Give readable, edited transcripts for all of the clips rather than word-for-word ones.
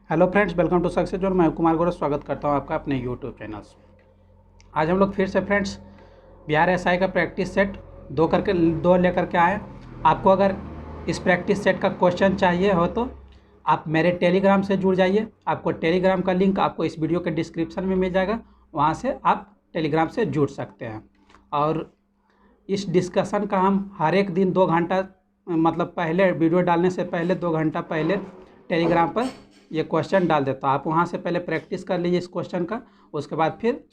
Hello friends, welcome to success zone. मैं कुमार गौरव स्वागत करता हूं आपका अपने यूट्यूब चैनल से। आज हम लोग फिर से फ्रेंड्स बिहार एसआई का प्रैक्टिस सेट दो लेकर के आए। आपको अगर इस प्रैक्टिस सेट का क्वेश्चन चाहिए हो तो आप मेरे टेलीग्राम से जुड़ जाइए। आपको टेलीग्राम का लिंक आपको इस वीडियो के डिस्क्रिप्शन में मिल जाएगा, वहाँ से आप टेलीग्राम से जुड़ सकते हैं। और इस डिस्कशन का हम हर एक दिन 2 घंटा मतलब पहले वीडियो डालने से पहले 2 घंटा पहले टेलीग्राम पर ये क्वेश्चन डाल देता। आप वहाँ से पहले प्रैक्टिस कर लीजिए इस क्वेश्चन का, उसके बाद फिर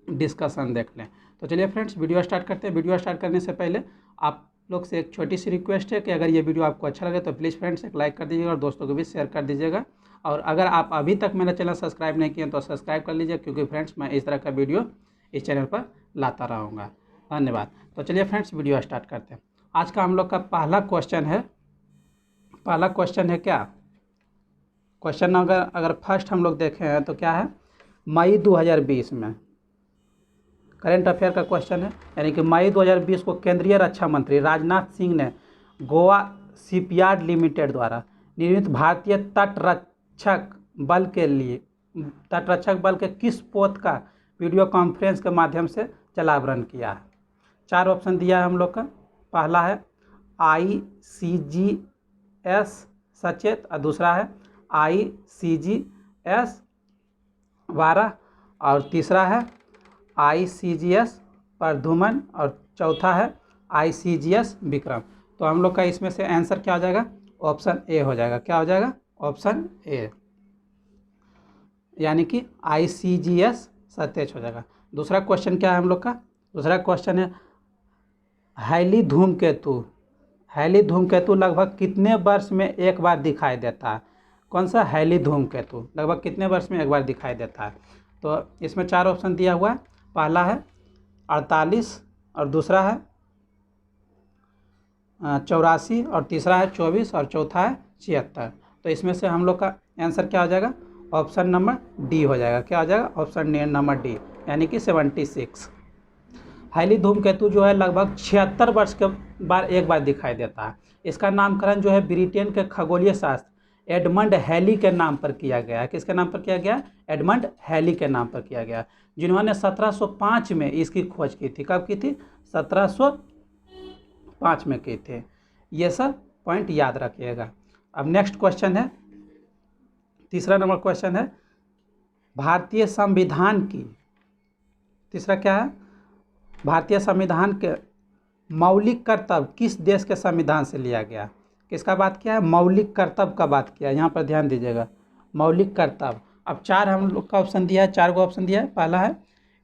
डिस्कशन देख लें। तो चलिए फ्रेंड्स वीडियो स्टार्ट करते हैं। वीडियो स्टार्ट करने से पहले आप लोग से एक छोटी सी रिक्वेस्ट है कि अगर ये वीडियो आपको अच्छा लगे तो प्लीज़ फ्रेंड्स एक लाइक कर दीजिएगा और दोस्तों को भी शेयर कर दीजिएगा। और अगर आप अभी तक मेरा चैनल सब्सक्राइब नहीं किए तो सब्सक्राइब कर लीजिए, क्योंकि फ्रेंड्स मैं इस तरह का वीडियो इस चैनल पर लाता रहूँगा। धन्यवाद। तो चलिए फ्रेंड्स वीडियो स्टार्ट करते हैं। आज का हम लोग का पहला क्वेश्चन है क्या क्वेश्चन अगर फर्स्ट हम लोग देखें हैं तो क्या है, मई 2020 में करेंट अफेयर का क्वेश्चन है। यानी कि मई 2020 को केंद्रीय रक्षा मंत्री राजनाथ सिंह ने गोवा शिपयार्ड लिमिटेड द्वारा निर्मित भारतीय तटरक्षक बल के किस पोत का वीडियो कॉन्फ्रेंस के माध्यम से जलावरण किया है। 4 ऑप्शन दिया है हम लोग का। पहला है ICGS सचेत, और दूसरा है ICGS 12, और तीसरा है ICGS प्रद्युमन, और चौथा है ICGS विक्रम। तो हम लोग का इसमें से आंसर क्या हो जाएगा, ऑप्शन ए हो जाएगा। क्या हो जाएगा, ऑप्शन ए, यानी कि ICGS सत्य हो जाएगा। दूसरा क्वेश्चन क्या है हम लोग का, दूसरा क्वेश्चन है हैली धूमकेतु लगभग कितने वर्ष में एक बार दिखाई देता है। कौन सा हैली धूमकेतु लगभग कितने वर्ष में एक बार दिखाई देता है। तो इसमें 4 ऑप्शन दिया हुआ है। पहला है 48, और दूसरा है 84, और तीसरा है 24, और चौथा है 76। तो इसमें से हम लोग का आंसर क्या हो जाएगा, ऑप्शन नंबर डी हो जाएगा। क्या हो जाएगा, ऑप्शन नंबर डी, यानी कि 76। हैली धूमकेतु जो है लगभग 76 वर्ष के बाद एक बार दिखाई देता है। इसका नामकरण जो है ब्रिटेन के खगोलीय शास्त्र एडमंड हैली के नाम पर किया गया है। किसके नाम पर किया गया, एडमंड हैली के नाम पर किया गया, जिन्होंने 1705 में इसकी खोज की थी। कब की थी, 1705 में की थी। ये सब पॉइंट याद रखिएगा। अब नेक्स्ट क्वेश्चन है, तीसरा नंबर क्वेश्चन है भारतीय संविधान की, तीसरा क्या है, भारतीय संविधान के मौलिक कर्तव्य किस देश के संविधान से लिया गया। किसका बात किया है, मौलिक कर्तव्य का बात किया है। यहाँ पर ध्यान दीजिएगा, मौलिक कर्तव्य। अब 4 हम लोग का ऑप्शन दिया है, 4 को ऑप्शन दिया है। पहला है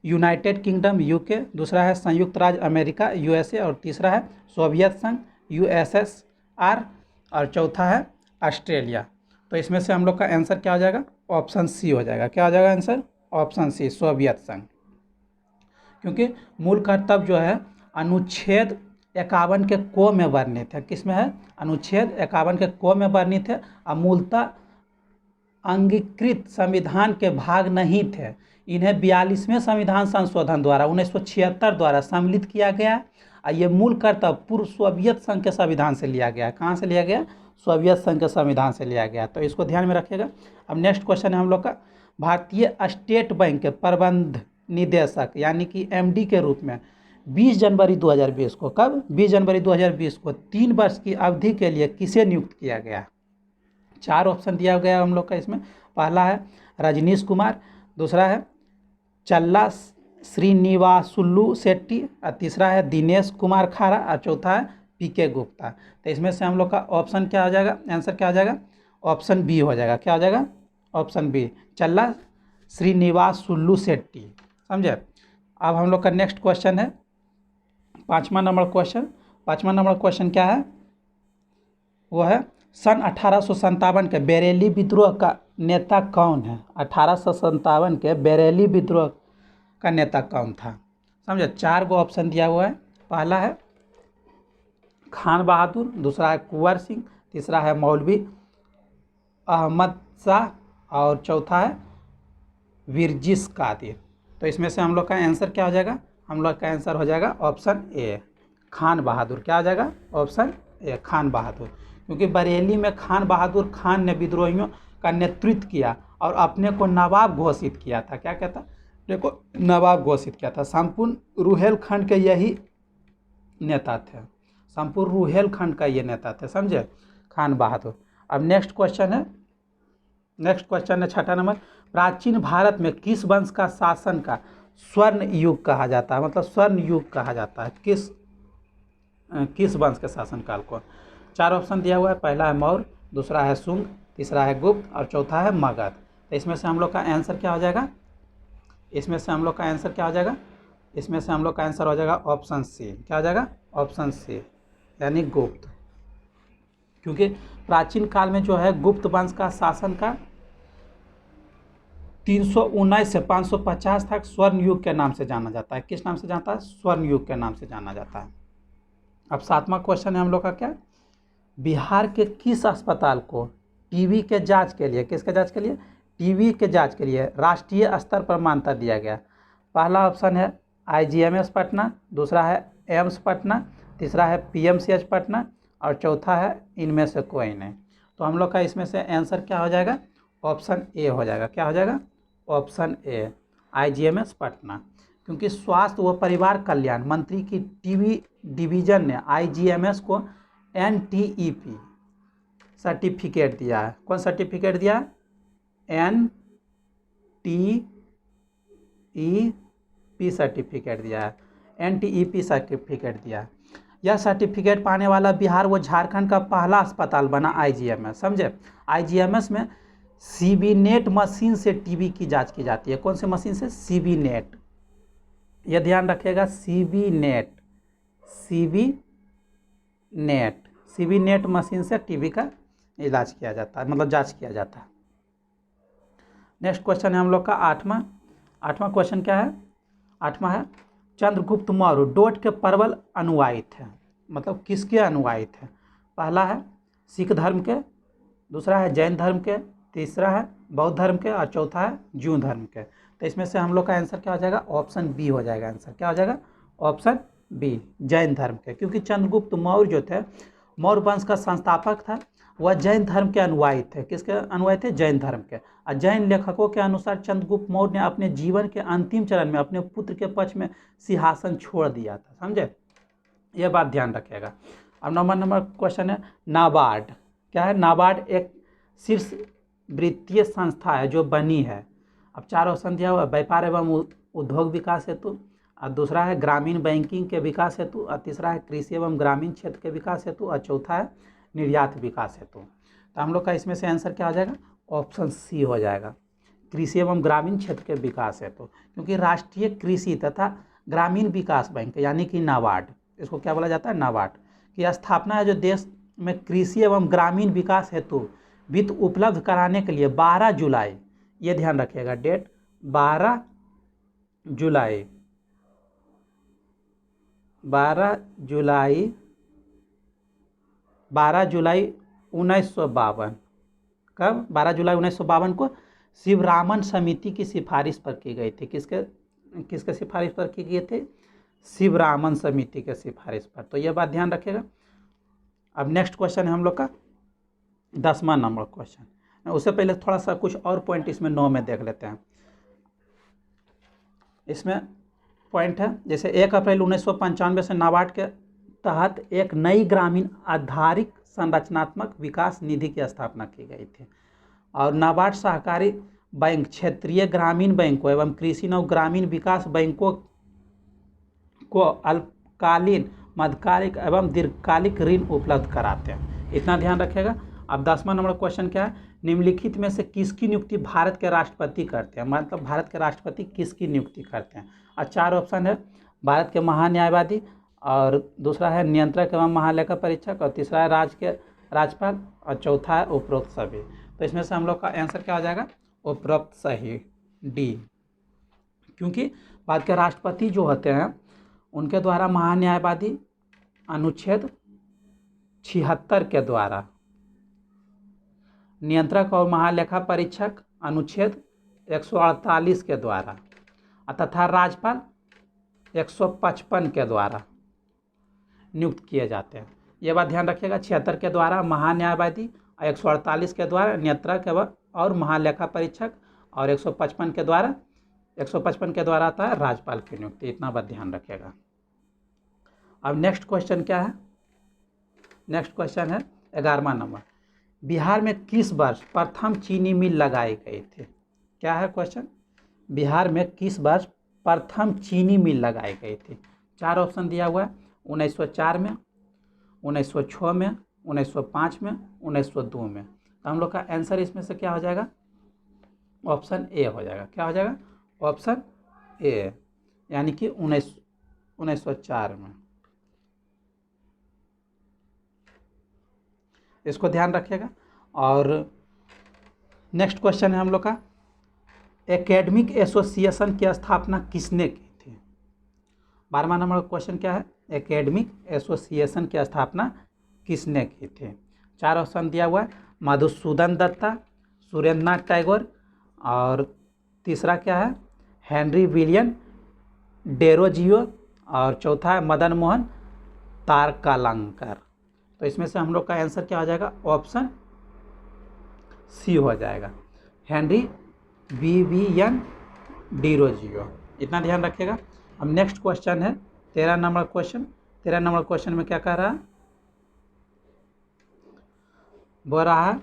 यूनाइटेड किंगडम UK, दूसरा है संयुक्त राज्य अमेरिका USA, और तीसरा है सोवियत संघ USSR, और चौथा है ऑस्ट्रेलिया। तो इसमें से हम लोग का आंसर क्या हो जाएगा, ऑप्शन सी हो जाएगा। क्या हो जाएगा आंसर, ऑप्शन सी, सोवियत संघ। क्योंकि मूल कर्तव्य जो है अनुच्छेद 51 के को में वर्णित है। किस में है, अनुच्छेद 51 के को में वर्णित है, और मूलतः अंगीकृत संविधान के भाग नहीं थे। इन्हें 42वें संविधान संशोधन द्वारा 1976 द्वारा सम्मिलित किया गया है। और ये मूल कर्तव्य पूर्व सोवियत संघ के संविधान से लिया गया है। कहाँ से लिया गया, सोवियत संघ के संविधान से लिया गया। तो इसको ध्यान में रखिएगा। अब नेक्स्ट क्वेश्चन है हम लोग का भारतीय स्टेट बैंक के प्रबंध निदेशक यानी कि MD के रूप में 20 जनवरी 2020 को, कब, 20 जनवरी 2020 को 3 वर्ष की अवधि के लिए किसे नियुक्त किया गया। 4 ऑप्शन दिया गया हम लोग का इसमें। पहला है रजनीश कुमार, दूसरा है चल्ला श्रीनिवासुलु शेट्टी, और तीसरा है दिनेश कुमार खारा, और चौथा है PK गुप्ता। तो इसमें से हम लोग का ऑप्शन क्या हो जाएगा, आंसर क्या हो जाएगा, ऑप्शन बी हो जाएगा। क्या हो जाएगा, ऑप्शन बी, चल्ला श्रीनिवासुलु शेट्टी। समझे। अब हम लोग का नेक्स्ट क्वेश्चन है 5वां नंबर क्वेश्चन। 5वां नंबर क्वेश्चन क्या है, वो है सन 1857 के बरेली विद्रोह का नेता कौन है। 1857 के बरेली विद्रोह का नेता कौन था। समझे। 4 गो ऑप्शन दिया हुआ है। पहला है खान बहादुर, दूसरा है कुंवर सिंह, तीसरा है मौलवी अहमद शाह, और चौथा है विरजिस कादिर। तो इसमें से हम लोग का आंसर क्या हो जाएगा, हम लोग का आंसर हो जाएगा ऑप्शन ए, खान बहादुर। क्या हो जाएगा, ऑप्शन ए, खान बहादुर। क्योंकि बरेली में खान बहादुर खान ने विद्रोहियों का नेतृत्व किया और अपने को नवाब घोषित किया था। क्या कहता? अपने को नवाब घोषित किया था। संपूर्ण रुहेलखंड के यही नेता थे, संपूर्ण रुहेलखंड का ये नेता थे, समझे, खान बहादुर। अब नेक्स्ट क्वेश्चन है 6ठा नंबर, प्राचीन भारत में किस वंश का शासन का स्वर्ण युग कहा जाता है? मतलब स्वर्ण युग कहा जाता है किस वंश के शासनकाल को? 4 ऑप्शन दिया हुआ है। पहला है मौर्य, दूसरा है शुंग, तीसरा है गुप्त और चौथा है मगध। तो इसमें से हम लोग का आंसर क्या हो जाएगा? इसमें से हम लोग का आंसर हो जाएगा ऑप्शन सी। क्या हो जाएगा? ऑप्शन सी, यानी गुप्त। क्योंकि प्राचीन काल में जो है गुप्त वंश का शासन का 319 से 550 तक स्वर्ण युग के नाम से जाना जाता है। किस नाम से जाता है? स्वर्ण युग के नाम से जाना जाता है। अब 7वां क्वेश्चन है हम लोग का क्या? बिहार के किस अस्पताल को टीबी के जांच के लिए, किसके जांच के लिए? टीबी के जांच के लिए राष्ट्रीय स्तर पर मान्यता दिया गया? पहला ऑप्शन है IGMS पटना, दूसरा है एम्स पटना, तीसरा है PMCH पटना और चौथा है इनमें से कोई नहीं। तो हम लोग का इसमें से आंसर क्या हो जाएगा? ऑप्शन ए हो जाएगा। क्या हो जाएगा? Option A, IGMS Patna. क्योंकि स्वास्थ्य व परिवार कल्याण मंत्री की टीबी डिवीजन ने IGMS को NTEP सर्टिफिकेट दिया है। कौन सर्टिफिकेट दिया है? NTEP सर्टिफिकेट दिया है। NTEP सर्टिफिकेट दिया है। यह सर्टिफिकेट पाने वाला बिहार व झारखंड का पहला अस्पताल बना IGMS, समझे। IGMS में CB नेट मशीन से टीबी की जांच की जाती है। कौन से मशीन से? CB नेट, यह ध्यान रखिएगा, CB नेट मशीन से टीबी का इलाज किया जाता है, मतलब जांच किया जाता है। नेक्स्ट क्वेश्चन है हम लोग का 8वां क्वेश्चन क्या है? 8वां है चंद्रगुप्त मौर्य डोट के प्रबल अनुयायी थे। मतलब किसके अनुयायी थे? पहला है सिख धर्म के, दूसरा है जैन धर्म के, तीसरा है बौद्ध धर्म के और चौथा है जून धर्म के। तो इसमें से हम लोग का आंसर क्या हो जाएगा? ऑप्शन बी हो जाएगा। आंसर क्या हो जाएगा? ऑप्शन बी, जैन धर्म के। क्योंकि चंद्रगुप्त मौर्य जो थे, मौर्य वंश का संस्थापक था, वह जैन धर्म के अनुयायी थे। किसके अनुयायी थे? जैन धर्म के। और जैन लेखकों के अनुसार चंद्रगुप्त मौर्य ने अपने जीवन के अंतिम चरण में अपने पुत्र के पक्ष में सिंहासन छोड़ दिया था, समझे, यह बात ध्यान रखिएगा। अब नंबर क्वेश्चन है नाबार्ड। क्या है? नाबार्ड एक शीर्ष वित्तीय संस्था है जो बनी है। अब 4 ऑप्शन दिया हुआ है, व्यापार एवं उद्योग विकास हेतु, और दूसरा है ग्रामीण बैंकिंग के विकास हेतु, और तीसरा है कृषि एवं ग्रामीण क्षेत्र के विकास हेतु, और चौथा है निर्यात विकास हेतु। तो हम लोग का इसमें से आंसर क्या हो जाएगा? ऑप्शन सी हो जाएगा, कृषि एवं ग्रामीण क्षेत्र के विकास हेतु। क्योंकि राष्ट्रीय कृषि तथा ग्रामीण विकास बैंक यानी कि नाबार्ड, इसको क्या बोला जाता है? नाबार्ड की स्थापना है जो देश में कृषि एवं ग्रामीण विकास हेतु वित्त उपलब्ध कराने के लिए 12 जुलाई, ये ध्यान रखिएगा डेट, 12 जुलाई 1952, कब? 12 जुलाई 1952 को शिवरामन समिति की सिफारिश पर की गई थी। किसके सिफारिश पर की गई थी? शिवरामन समिति के सिफारिश पर। तो यह बात ध्यान रखिएगा। अब नेक्स्ट क्वेश्चन है हम लोग का 10वां नंबर क्वेश्चन। उससे पहले थोड़ा सा कुछ और पॉइंट इसमें 9 में देख लेते हैं। इसमें पॉइंट है जैसे 1 अप्रैल 1995 से नाबार्ड के तहत एक नई ग्रामीण आधारित संरचनात्मक विकास निधि की स्थापना की गई थी। और नाबार्ड सहकारी बैंक क्षेत्रीय ग्रामीण बैंकों एवं कृषि एवं ग्रामीण विकास बैंकों को अल्पकालीन, मध्यकालिक एवं दीर्घकालिक ऋण उपलब्ध कराते हैं। इतना ध्यान रखिएगा। अब 10वां नंबर क्वेश्चन क्या है? निम्नलिखित में से किसकी नियुक्ति भारत के राष्ट्रपति करते हैं? मतलब भारत के राष्ट्रपति किसकी नियुक्ति करते हैं? और 4 ऑप्शन है, भारत के महान्यायवादी, और दूसरा है नियंत्रक एवं महालेखा परीक्षक, और तीसरा है राज्य के राज्यपाल, और चौथा है उपरोक्त सभी। तो इसमें से हम लोग का आंसर क्या हो जाएगा? उपरोक्त सही, डी। क्योंकि भारत के राष्ट्रपति जो होते हैं उनके द्वारा महान्यायवादी अनुच्छेद 76 के द्वारा, नियंत्रक और महालेखा परीक्षक अनुच्छेद 148 के द्वारा, तथा राज्यपाल 155 के द्वारा नियुक्त किए जाते हैं। ये बात ध्यान रखिएगा। 76 के द्वारा महान्यायवादी 148 के द्वारा नियंत्रक और महालेखा परीक्षक, और 155 के द्वारा आता है राज्यपाल की नियुक्ति। इतना बात ध्यान रखिएगा। अब नेक्स्ट क्वेश्चन क्या है? नेक्स्ट क्वेश्चन है 11वां नंबर, बिहार में किस वर्ष प्रथम चीनी मिल लगाई गई थी? क्या है क्वेश्चन? बिहार में किस वर्ष प्रथम चीनी मिल लगाई गई थी? 4 ऑप्शन दिया हुआ है, 1904 में, 1906 में, 1905 में, 1902 में। तो हम लोग का आंसर इसमें से क्या हो जाएगा? ऑप्शन ए हो जाएगा। क्या हो जाएगा? ऑप्शन ए, यानी कि 1904 में। इसको ध्यान रखिएगा। और नेक्स्ट क्वेश्चन है हम लोग का, एकेडमिक एसोसिएशन की स्थापना किसने की थी? 12वां नंबर क्वेश्चन क्या है? एकेडमिक एसोसिएशन की स्थापना किसने की थी? 4 ऑप्शन दिया हुआ है, मधुसूदन दत्ता, सुरेंद्रनाथ टैगोर, और तीसरा क्या है? हेनरी विलियम डेरोजियो, और चौथा है मदन मोहन तारकालंकर। तो इसमें से हम लोग का आंसर क्या हो जाएगा? ऑप्शन सी हो जाएगा, हेनरी विलियम डेरोजियो। इतना ध्यान रखिएगा। अब नेक्स्ट क्वेश्चन है 13 नंबर क्वेश्चन। 13 नंबर क्वेश्चन में क्या कह रहा है? बोल रहा है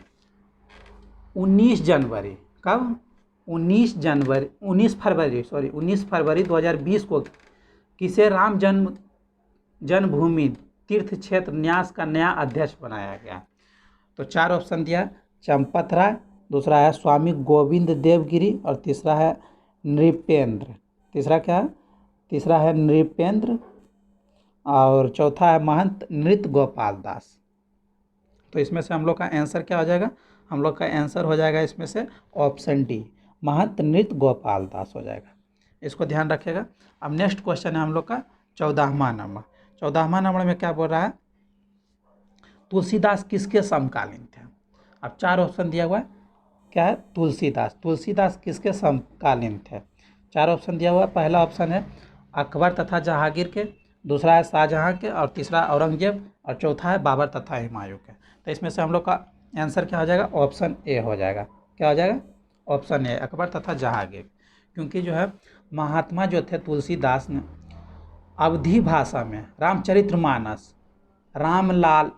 19 जनवरी, कब? 19 फरवरी 2020 को किसे राम जन्मभूमि तीर्थ क्षेत्र न्यास का नया अध्यक्ष बनाया गया? तो 4 ऑप्शन दिया, चंपत राय, दूसरा है स्वामी गोविंद देवगिरी, और तीसरा है नृपेंद्र। तीसरा क्या है? तीसरा है नृपेंद्र, और चौथा है महंत नृत्य गोपाल दास। तो इसमें से हम लोग का आंसर क्या हो जाएगा? हम लोग का आंसर हो जाएगा इसमें से ऑप्शन डी, महंत नृत्य गोपाल दास हो जाएगा। इसको ध्यान रखिएगा। अब नेक्स्ट क्वेश्चन है हम लोग का 14वां नंबर। 14वां नंबर में क्या बोल रहा है? तुलसीदास किसके समकालीन थे? अब 4 ऑप्शन दिया हुआ है, क्या है? तुलसीदास किसके समकालीन थे? 4 ऑप्शन दिया हुआ है। पहला ऑप्शन है अकबर तथा जहांगीर के, दूसरा है शाहजहां के, और तीसरा औरंगजेब, और चौथा है बाबर तथा हुमायूं के। तो इसमें से हम लोग का आंसर क्या हो जाएगा? ऑप्शन ए हो जाएगा। क्या हो जाएगा? ऑप्शन ए, अकबर तथा जहांगीर। क्योंकि जो है महात्मा जो थे तुलसीदास ने अवधी भाषा में रामचरितमानस, रामलाल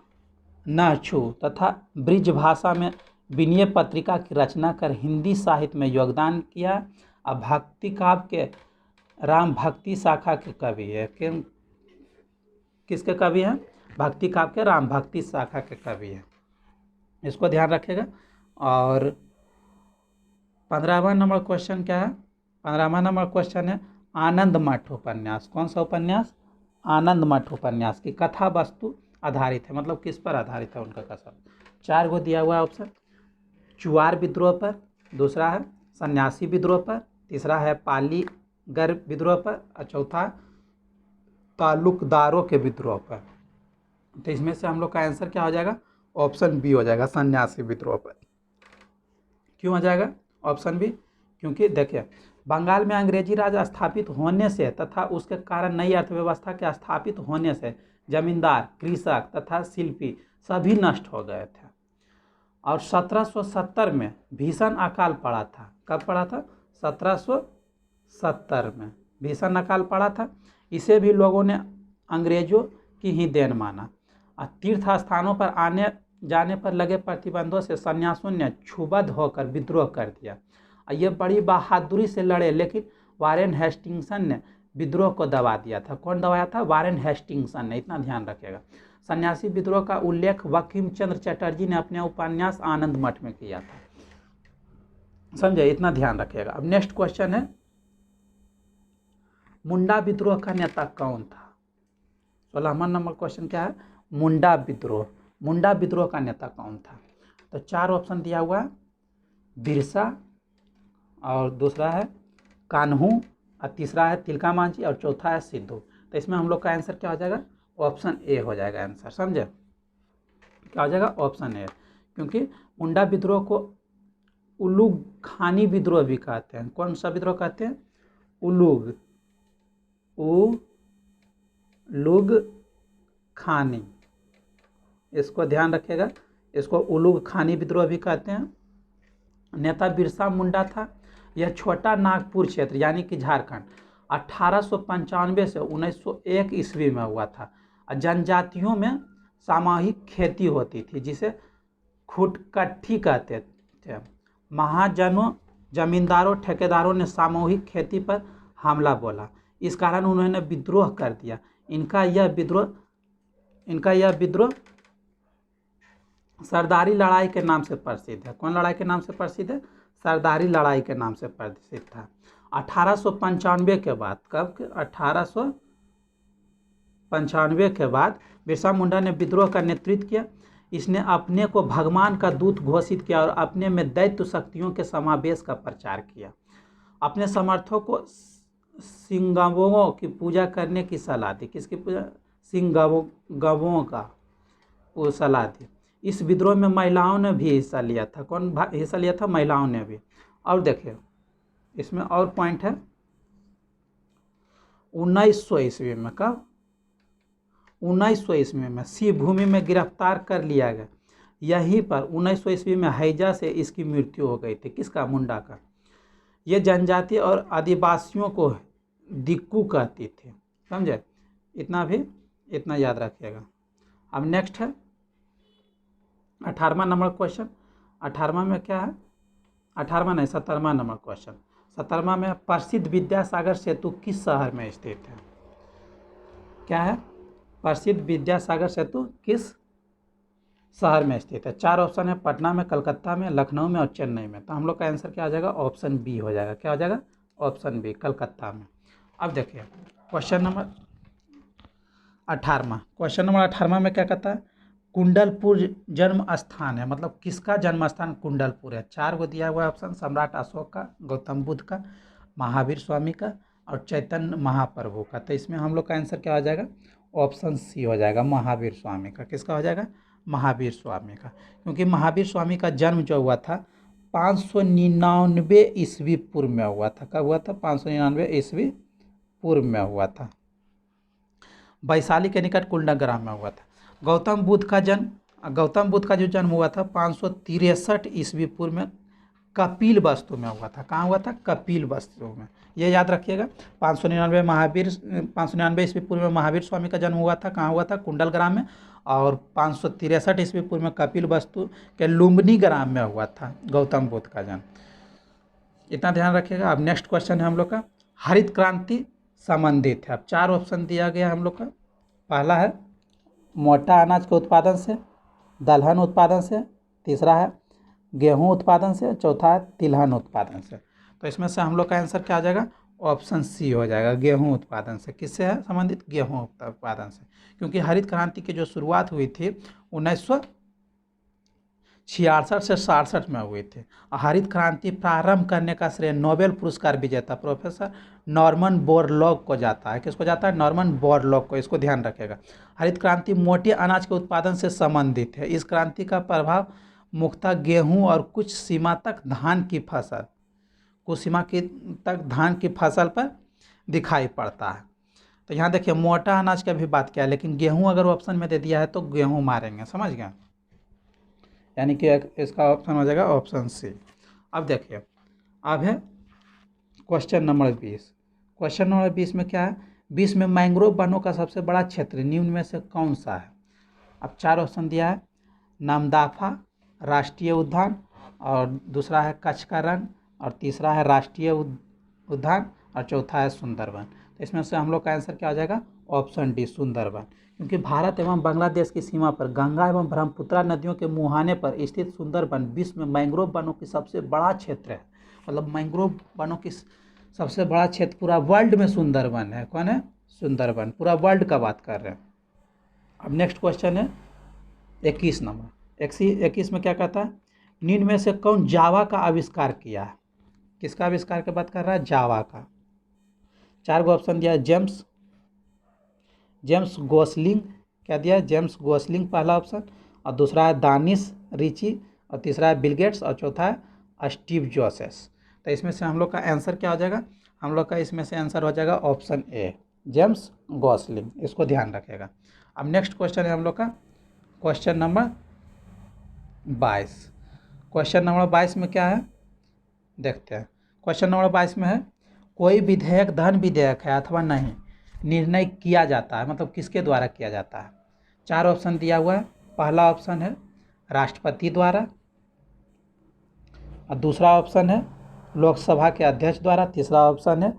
नहछु तथा ब्रिज भाषा में विनय पत्रिका की रचना कर हिंदी साहित्य में योगदान किया। अब भक्ति काव्य के राम भक्ति शाखा के कवि है। किसके कवि हैं? भक्ति काव्य के राम भक्ति शाखा के कवि हैं। इसको ध्यान रखिएगा। और 15वां नंबर क्वेश्चन क्या है? 15वां नंबर क्वेश्चन है आनंद मठ उपन्यास। कौन सा उपन्यास? आनंद मठ उपन्यास की कथा वस्तु आधारित है, मतलब किस पर आधारित है उनका कथा? 4 गो दिया हुआ है ऑप्शन, चुआर विद्रोह पर, दूसरा है सन्यासी विद्रोह पर, तीसरा है पालीगर विद्रोह पर, और चौथा तालुकदारों के विद्रोह पर। तो इसमें से हम लोग का आंसर क्या हो जाएगा? ऑप्शन बी हो जाएगा, सन्यासी विद्रोह पर। क्यों हो जाएगा ऑप्शन बी? क्योंकि देखिए बंगाल में अंग्रेजी राज स्थापित होने से तथा उसके कारण नई अर्थव्यवस्था के स्थापित होने से जमींदार, कृषक तथा शिल्पी सभी नष्ट हो गए थे। और 1770 में भीषण अकाल पड़ा था। कब पड़ा था? 1770 में भीषण अकाल पड़ा था। इसे भी लोगों ने अंग्रेजों की ही देन माना। तीर्थ स्थानों पर आने जाने पर लगे प्रतिबंधों से सन्यासियों ने क्षुब्ध होकर विद्रोह कर दिया। ये बड़ी बहादुरी से लड़े, लेकिन वारेन हेस्टिंग्सन ने विद्रोह को दबा दिया था। कौन दबाया था? वारेन हेस्टिंग्सन ने। इतना ध्यान रखिएगा। सन्यासी विद्रोह का उल्लेख बंकिम चंद्र चटर्जी ने अपने उपन्यास आनंद मठ में किया था। समझे? इतना ध्यान रखिएगा। अब नेक्स्ट क्वेश्चन है मुंडा विद्रोह का नेता कौन था? 16वां नंबर क्वेश्चन क्या है? मुंडा विद्रोह का नेता कौन था? तो 4 ऑप्शन दिया हुआ है, बिरसा, और दूसरा है कान्हू, और तीसरा है तिलका मांझी, और चौथा है सिद्धू। तो इसमें हम लोग का आंसर क्या हो जाएगा? ऑप्शन ए हो जाएगा आंसर। समझे? क्या हो जाएगा? Option A. क्योंकि मुंडा विद्रोह को उलूग खानी विद्रोह भी कहते हैं। कौन सा विद्रोह कहते हैं? उलूग खानी। इसको ध्यान रखिएगा। इसको उलूग खानी विद्रोह भी कहते हैं। नेता बिरसा मुंडा था। यह छोटा नागपुर क्षेत्र यानी कि झारखंड 1895 से 1901 ईस्वी में हुआ था। जनजातियों में सामूहिक खेती होती थी जिसे खुटकट्ठी कहते थे। महाजनों, जमींदारों, ठेकेदारों ने सामूहिक खेती पर हमला बोला, इस कारण उन्होंने विद्रोह कर दिया। इनका यह विद्रोह सरदारी लड़ाई के नाम से प्रसिद्ध है। कौन लड़ाई के नाम से प्रसिद्ध है? सरदारी लड़ाई के नाम से प्रसिद्ध था। 1895 के बाद, कब? 1895 के बाद बिरसा मुंडा ने विद्रोह का नेतृत्व किया। इसने अपने को भगवान का दूत घोषित किया और अपने में दैत्य शक्तियों के समावेश का प्रचार किया। अपने समर्थकों को सिंगवों की पूजा करने की सलाह दी। किसकी पूजा? सिंगवों का वो सलाह दी। इस विद्रोह में महिलाओं ने भी हिस्सा लिया था। कौन हिस्सा लिया था? महिलाओं ने भी। और देखिए इसमें और पॉइंट है 1900 ईस्वी में। कब? 1900 ईस्वी में शिव भूमि में गिरफ्तार कर लिया गया। यहीं पर 1900 ईस्वी में हैजा से इसकी मृत्यु हो गई थी। किसका? मुंडा का। ये जनजाति और आदिवासियों को दिक्कू कहती थी। समझे? इतना याद रखिएगा। अब नेक्स्ट है 18वां नंबर क्वेश्चन। 18वां में क्या है? 18वां नहीं, 17वां नंबर क्वेश्चन। 17वां में प्रसिद्ध विद्यासागर सेतु किस शहर में स्थित है? क्या है? प्रसिद्ध विद्यासागर सेतु किस शहर में स्थित है? 4 ऑप्शन है, पटना में, कलकत्ता में, लखनऊ में और चेन्नई में। तो हम लोग का आंसर क्या हो जाएगा? ऑप्शन बी हो जाएगा। क्या हो जाएगा? ऑप्शन बी, कलकत्ता में। अब देखिए क्वेश्चन नंबर 18वां। क्वेश्चन नंबर 18वां में क्या कहता है? कुंडलपुर जन्म स्थान है, मतलब किसका जन्म स्थान कुंडलपुर है? 4 को दिया हुआ है ऑप्शन। सम्राट अशोक का, गौतम बुद्ध का, महावीर स्वामी का और चैतन्य महाप्रभु का। तो इसमें हम लोग का आंसर क्या हो जाएगा? ऑप्शन सी हो जाएगा, महावीर स्वामी का। किसका हो जाएगा? महावीर स्वामी का। क्योंकि महावीर स्वामी का जन्म जो हुआ था 599 ईस्वी पूर्व में हुआ था। कब हुआ था? 599 ईस्वी पूर्व में हुआ था। वैशाली के निकट कुंडलग्राम में हुआ था। गौतम बुद्ध का जो जन्म हुआ था 563 ईस्वी पूर्व में कपिल वस्तु में हुआ था। कहाँ हुआ था? कपिल वस्तु में। ये याद रखिएगा। 599 ईस्वी पूर्व में महावीर स्वामी का जन्म हुआ था। कहाँ हुआ था? कुंडलग्राम में। और 563 ईस्वी पूर्व में कपिल वस्तु के लुम्बिनी ग्राम में हुआ था गौतम बुद्ध का जन्म। इतना ध्यान रखिएगा। अब नेक्स्ट क्वेश्चन है हम लोग का हरित क्रांति संबंधित है। अब 4 ऑप्शन दिया गया हम लोग का। पहला है मोटा अनाज के उत्पादन से, दलहन उत्पादन से, तीसरा है गेहूं उत्पादन से, चौथा है तिलहन उत्पादन से। तो इसमें से हम लोग का आंसर क्या आ जाएगा? ऑप्शन सी हो जाएगा, गेहूं उत्पादन से। किससे है संबंधित? गेहूं उत्पादन से। क्योंकि हरित क्रांति की जो शुरुआत हुई थी 1966 से 67 में हुई थी। हरित क्रांति प्रारंभ करने का श्रेय नोबेल पुरस्कार विजेता प्रोफेसर नॉर्मन बोरलॉग को जाता है। किसको जाता है? नॉर्मन बोरलॉग को। इसको ध्यान रखेगा। हरित क्रांति मोटे अनाज के उत्पादन से संबंधित है। इस क्रांति का प्रभाव मुख्यतः गेहूं और कुछ सीमा तक धान की फसल पर दिखाई पड़ता है। तो यहाँ देखिए मोटा अनाज की भी बात किया है, लेकिन गेहूं अगर ऑप्शन में दे दिया है तो गेहूं मारेंगे। समझ गए? यानी कि इसका ऑप्शन हो जाएगा ऑप्शन सी। अब देखिए अब है क्वेश्चन नंबर 20। क्वेश्चन नंबर 20 में क्या है? 20 में मैंग्रोव वनों का सबसे बड़ा क्षेत्र निम्न में से कौन सा है? अब 4 ऑप्शन दिया है। नामदाफा राष्ट्रीय उद्यान, और दूसरा है कच्छ का रण, और तीसरा है राष्ट्रीय उद्यान, और चौथा है सुंदरवन। तो इसमें से हम लोग का आंसर क्या हो जाएगा? Option D, Sundarbans. क्योंकि भारत एवं बांग्लादेश की सीमा पर गंगा एवं ब्रह्मपुत्रा नदियों के मुहाने पर स्थित सुंदरवन विश्व में मैंग्रोव वनों की सबसे बड़ा क्षेत्र है। मतलब मैंग्रोव वनों की सबसे बड़ा क्षेत्र पूरा वर्ल्ड में सुंदरवन है। कौन है? सुंदरवन। पूरा वर्ल्ड का बात कर रहे हैं। अब नेक्स्ट क्वेश्चन है 21 नंबर। 21 में क्या कहता है? निम्न में से कौन जावा का आविष्कार किया है? किसका आविष्कार की बात कर रहा है? जावा का। 4 को ऑप्शन दिया है। James Gosling. क्या दिया है? जेम्स गोसलिंग पहला ऑप्शन, और दूसरा है दानिश रिची, और तीसरा है बिल गेट्स, और चौथा है स्टीव जॉब्स। तो इसमें से हम लोग का आंसर क्या हो जाएगा? हम लोग का इसमें से आंसर हो जाएगा ऑप्शन ए, जेम्स गोसलिंग। इसको ध्यान रखेगा। अब नेक्स्ट क्वेश्चन है हम लोग का क्वेश्चन नंबर 22। क्वेश्चन नंबर 22 में क्या है, देखते हैं। क्वेश्चन नंबर 22 में है, कोई विधेयक धन विधेयक है अथवा नहीं, निर्णय किया जाता है, मतलब किसके द्वारा किया जाता है। 4 ऑप्शन दिया हुआ है। पहला ऑप्शन है राष्ट्रपति द्वारा, और दूसरा ऑप्शन है लोकसभा के अध्यक्ष द्वारा, तीसरा ऑप्शन है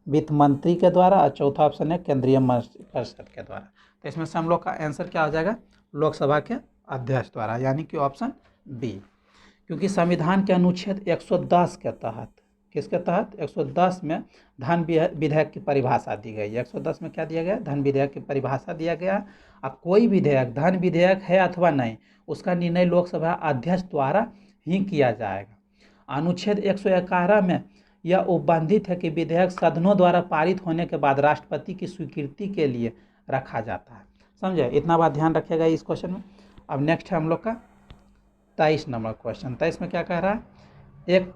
वित्त मंत्री के द्वारा, और चौथा ऑप्शन है केंद्रीय परिषद के द्वारा। तो इसमें से हम लोग का आंसर क्या हो जाएगा, लोकसभा के अध्यक्ष द्वारा, यानी कि ऑप्शन बी। क्योंकि संविधान के अनुच्छेद 110 के तहत, किसके तहत, 110 में धन विधेयक की परिभाषा दी गई है। 110 में क्या दिया गया, धन विधेयक की परिभाषा दिया गया। अब कोई विधेयक धन विधेयक है अथवा नहीं, उसका निर्णय लोकसभा अध्यक्ष द्वारा ही किया जाएगा। अनुच्छेद 111 में यह उपबंधित है कि विधेयक सदनों द्वारा पारित होने के बाद राष्ट्रपति की स्वीकृति के लिए रखा जाता है। समझे, इतना बात ध्यान रखिएगा इस क्वेश्चन में। अब नेक्स्ट है हम लोग का 23 नंबर क्वेश्चन। 23 में क्या कह रहा है, एक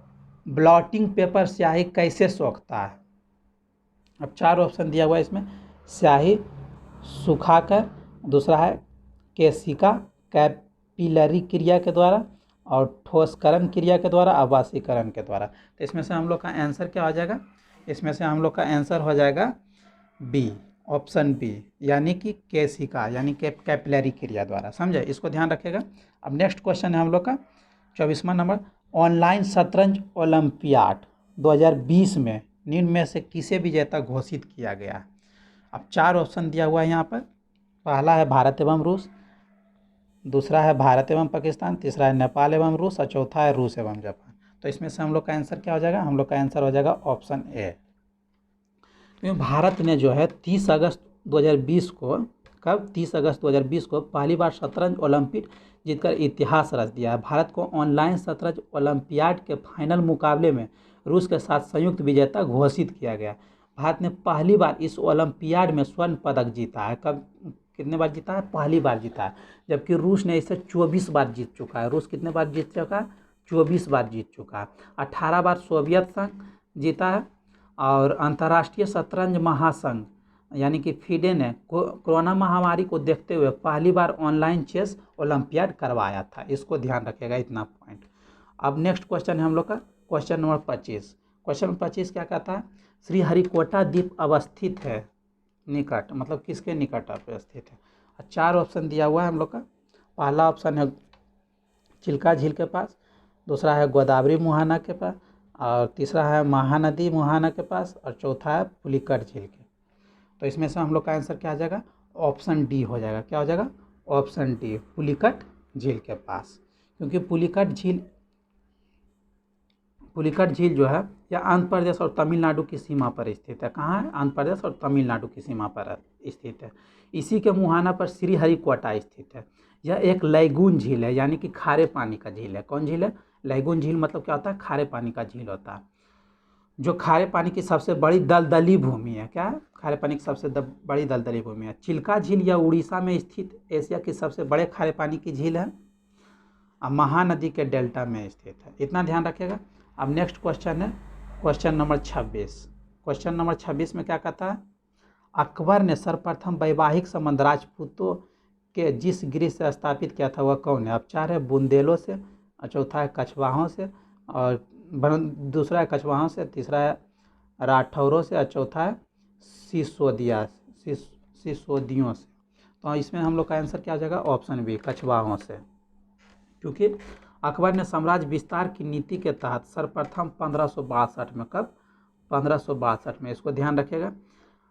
ब्लॉटिंग पेपर स्याही कैसे सोखता है। अब 4 ऑप्शन दिया हुआ है इसमें, स्याही सुखाकर, दूसरा है केशिका कैपिलरी क्रिया के द्वारा, और ठोसकरण क्रिया के द्वारा, आवासीकरण के द्वारा। तो इसमें से हम लोग का आंसर क्या हो जाएगा, इसमें से हम लोग का आंसर हो जाएगा बी, ऑप्शन बी, यानी कि केशिका यानी कि कैपिलरी क्रिया द्वारा। समझे, इसको ध्यान रखिएगा। अब नेक्स्ट क्वेश्चन है हम लोग का 24वां नंबर, ऑनलाइन शतरंज ओलंपियाड 2020 में निम्न में से किसे विजेता घोषित किया गया। अब 4 ऑप्शन दिया हुआ है यहाँ पर। पहला है भारत एवं रूस, दूसरा है भारत एवं पाकिस्तान, तीसरा है नेपाल एवं रूस, और चौथा है रूस एवं जापान। तो इसमें से हम लोग का आंसर क्या हो जाएगा, हम लोग का आंसर हो जाएगा ऑप्शन ए। क्योंकि भारत ने जो है 30 अगस्त 2020 को, कब, 30 अगस्त 2020 को पहली बार शतरंज ओलंपिक जीतकर इतिहास रच दिया है। भारत को ऑनलाइन शतरंज ओलंपियाड के फाइनल मुकाबले में रूस के साथ संयुक्त विजेता घोषित किया गया। भारत ने पहली बार इस ओलंपियाड में स्वर्ण पदक जीता है। कब, कितने बार जीता है, पहली बार जीता है। जबकि रूस ने इसे 24 बार जीत चुका है। रूस कितने बार जीत चुका है, 24 बार जीत चुका है। 18 बार सोवियत संघ जीता है, और अंतर्राष्ट्रीय शतरंज महासंघ यानी कि फीडे ने कोरोना महामारी को देखते हुए पहली बार ऑनलाइन चेस ओलंपियाड करवाया था। इसको ध्यान रखिएगा, इतना पॉइंट। अब नेक्स्ट क्वेश्चन है हम लोग का क्वेश्चन नंबर 25। क्वेश्चन नंबर 25 क्या कहता है, श्रीहरिकोटा द्वीप अवस्थित है निकट, मतलब किसके निकट अवस्थित है। 4 ऑप्शन दिया हुआ है हम लोग का। पहला ऑप्शन है चिल्का झील के पास, दूसरा है गोदावरी मुहाना के पास, और तीसरा है महानदी मुहाना के पास, और चौथा है पुलिकट झील के। तो इसमें से हम लोग का आंसर क्या आ जाएगा, ऑप्शन डी हो जाएगा। क्या हो जाएगा, ऑप्शन डी, पुलिकट झील के पास। क्योंकि पुलिकट झील जो है यह आंध्र प्रदेश और तमिलनाडु की सीमा पर स्थित है। कहाँ है, आंध्र प्रदेश और तमिलनाडु की सीमा पर स्थित है। इसी के मुहाना पर श्रीहरिकोटा स्थित है। यह एक लैगून झील है, यानी कि खारे पानी का झील है। कौन झील है, लैगून झील, मतलब क्या होता है, खारे पानी का झील होता है, जो खारे पानी की सबसे बड़ी दलदली भूमि है। क्या है, खारे पानी की सबसे बड़ी दलदली भूमि है। चिल्का झील यह उड़ीसा में स्थित एशिया की सबसे बड़े खारे पानी की झील है, और महानदी के डेल्टा में स्थित है। इतना ध्यान रखिएगा। अब नेक्स्ट क्वेश्चन है क्वेश्चन नंबर 26। क्वेश्चन नंबर 26 में क्या कहता है, अकबर ने सर्वप्रथम वैवाहिक संबंध राजपूतों के जिस गृह से स्थापित किया था वह कौन है। अब 4 है बुंदेलों से, और चौथा है कछवाहों से, और दूसरा है कछवाहों से, तीसरा है राठौरों से, और चौथा है सिसोदियों से। तो इसमें हम लोग का आंसर क्या हो जाएगा, ऑप्शन बी, कछवाहों से। क्योंकि अकबर ने साम्राज्य विस्तार की नीति के तहत सर्वप्रथम 1562 में, कब, 1562 में, इसको ध्यान रखिएगा,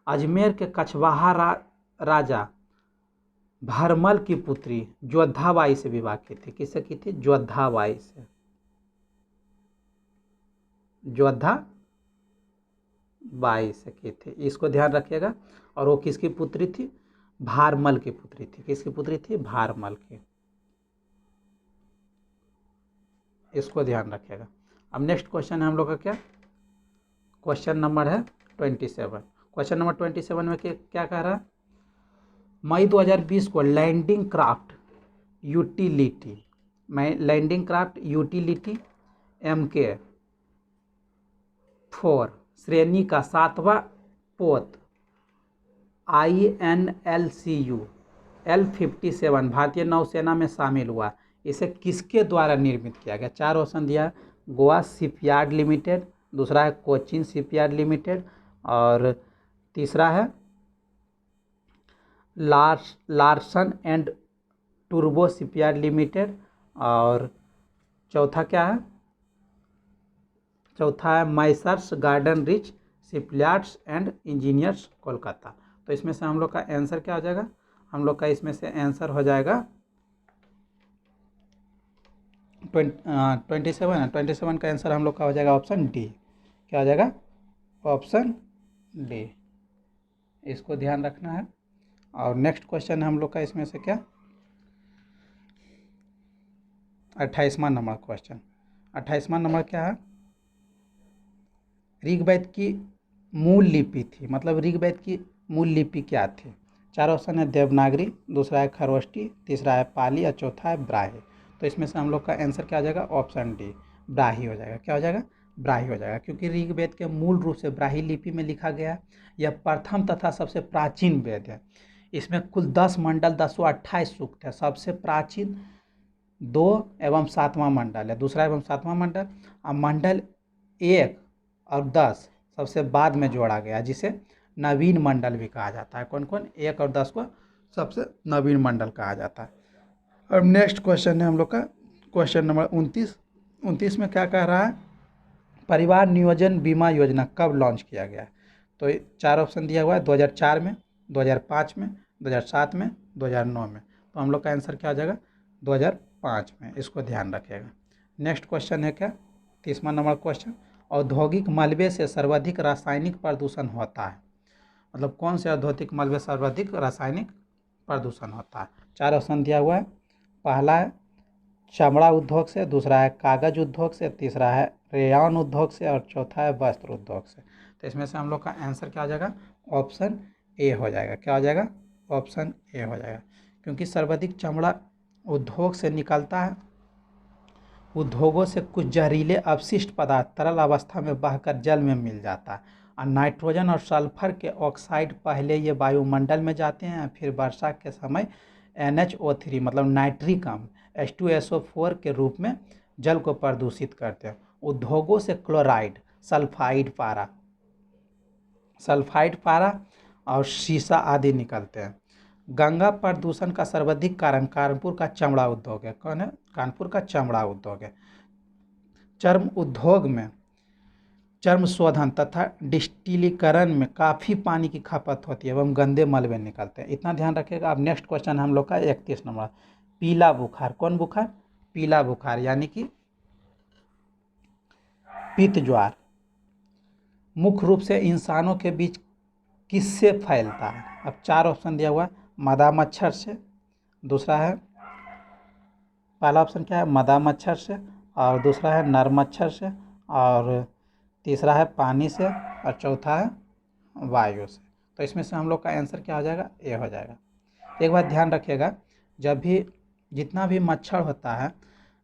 अजमेर के कछवाहा राजा भरमल की पुत्री जोधाबाई से विवाह की थी। किससे की थी, जोधाबाई से, जोधाबाई से की थी। इसको ध्यान रखिएगा। और वो किसकी पुत्री थी, भारमल की पुत्री थी। किसकी पुत्री थी, भारमल की। इसको ध्यान रखिएगा। अब नेक्स्ट क्वेश्चन है हम लोग का क्या, क्वेश्चन नंबर है 27। क्वेश्चन नंबर 27 में क्या कह रहा है, मई 2020 को लैंडिंग क्राफ्ट यूटिलिटी MK4 श्रेणी का 7वां पोत INLCU L57 भारतीय नौसेना में शामिल हुआ। इसे किसके द्वारा निर्मित किया गया? 4 ऑप्शन दिया, गोवा शिपयार्ड लिमिटेड, दूसरा है कोचिन शिपयार्ड लिमिटेड, और तीसरा है लार्सन एंड टूर्बो शिपयार्ड लिमिटेड, और चौथा क्या है? चौथा है Messrs garden rich shipyards and engineers Kolkata. तो इसमें से हम लोग का आंसर क्या हो जाएगा? हम लोग का इसमें से आंसर हो जाएगा 27 का आंसर हम लोग का हो जाएगा ऑप्शन डी। क्या हो जाएगा? Option D. इसको ध्यान रखना है। और नेक्स्ट क्वेश्चन है हम लोग का इसमें से क्या? 28वां नंबर क्वेश्चन। 28वां नंबर क्या है? ऋग्वेद की मूल लिपि थी, मतलब ऋग्वेद की मूल लिपि क्या थी? 4 ऑप्शन है देवनागरी, दूसरा है खरोष्टी, तीसरा है पाली और चौथा है ब्राह्मी। तो इसमें से हम लोग का आंसर क्या हो जाएगा? ऑप्शन डी, ब्राह्मी हो जाएगा। क्या हो जाएगा? ब्राह्मी हो जाएगा, क्योंकि ऋग्वेद के मूल रूप से ब्राह्मी लिपि में लिखा गया। यह प्रथम तथा सबसे प्राचीन वेद है। इसमें कुल 10 मंडल 1028 सूक्त है। सबसे प्राचीन 2 एवं 7वां मंडल है, दूसरा एवं 7वां मंडल। और मंडल 1 और 10 सबसे बाद में जोड़ा गया, जिसे नवीन मंडल भी कहा जाता है। कौन कौन? 1 और 10 को सबसे नवीन मंडल कहा जाता है। अब नेक्स्ट क्वेश्चन है हम लोग का क्वेश्चन नंबर 29। 29 में क्या कह रहा है? परिवार नियोजन बीमा योजना कब लॉन्च किया गया? तो 4 ऑप्शन दिया हुआ है, 2004 में, 2005 में, 2007 में, 2009 में। तो हम लोग का आंसर क्या हो जाएगा? 2005 में। इसको ध्यान रखिएगा। नेक्स्ट क्वेश्चन है क्या? 30वां नंबर क्वेश्चन। औद्योगिक मलबे से सर्वाधिक रासायनिक प्रदूषण होता है, मतलब कौन से औद्योगिक मलबे से सर्वाधिक रासायनिक प्रदूषण होता है? 4 ऑप्शन दिया हुआ है। पहला है चमड़ा उद्योग से, दूसरा है कागज उद्योग से, तीसरा है रेयान उद्योग से और चौथा है वस्त्र उद्योग से। तो इसमें से हम लोग का आंसर क्या हो जाएगा? ऑप्शन ए हो जाएगा। क्या हो जाएगा? ऑप्शन ए हो जाएगा, क्योंकि सर्वाधिक चमड़ा उद्योग से निकलता है। उद्योगों से कुछ जहरीले अपशिष्ट पदार्थ तरल अवस्था में बहकर जल में मिल जाता है, और नाइट्रोजन और सल्फर के ऑक्साइड पहले ये वायुमंडल में जाते हैं, फिर वर्षा के समय NH3 मतलब नाइट्रिक अम्ल H2SO4 के रूप में जल को प्रदूषित करते हैं। उद्योगों से क्लोराइड, सल्फाइड पारा और शीशा आदि निकलते हैं। गंगा प्रदूषण का सर्वाधिक कारण कानपुर का चमड़ा उद्योग है। कौन है? कानपुर का चमड़ा उद्योग है। चर्म उद्योग में चर्म शोधन तथा डिस्टिलीकरण में काफ़ी पानी की खपत होती है एवं गंदे मलबे निकलते हैं। इतना ध्यान रखिएगा। अब नेक्स्ट क्वेश्चन हम लोग का 31 नंबर, पीला बुखार। कौन बुखार? पीला बुखार, यानी कि पित्त ज्वार मुख्य रूप से इंसानों के बीच किससे फैलता है? अब 4 ऑप्शन दिया हुआ है। मदा मच्छर से, दूसरा है, पहला ऑप्शन क्या है? मदा मच्छर से, और दूसरा है नर मच्छर से, और तीसरा है पानी से, और चौथा है वायु से। तो इसमें से हम लोग का आंसर क्या हो जाएगा? ए हो जाएगा। एक बात ध्यान रखिएगा, जब भी जितना भी मच्छर होता है,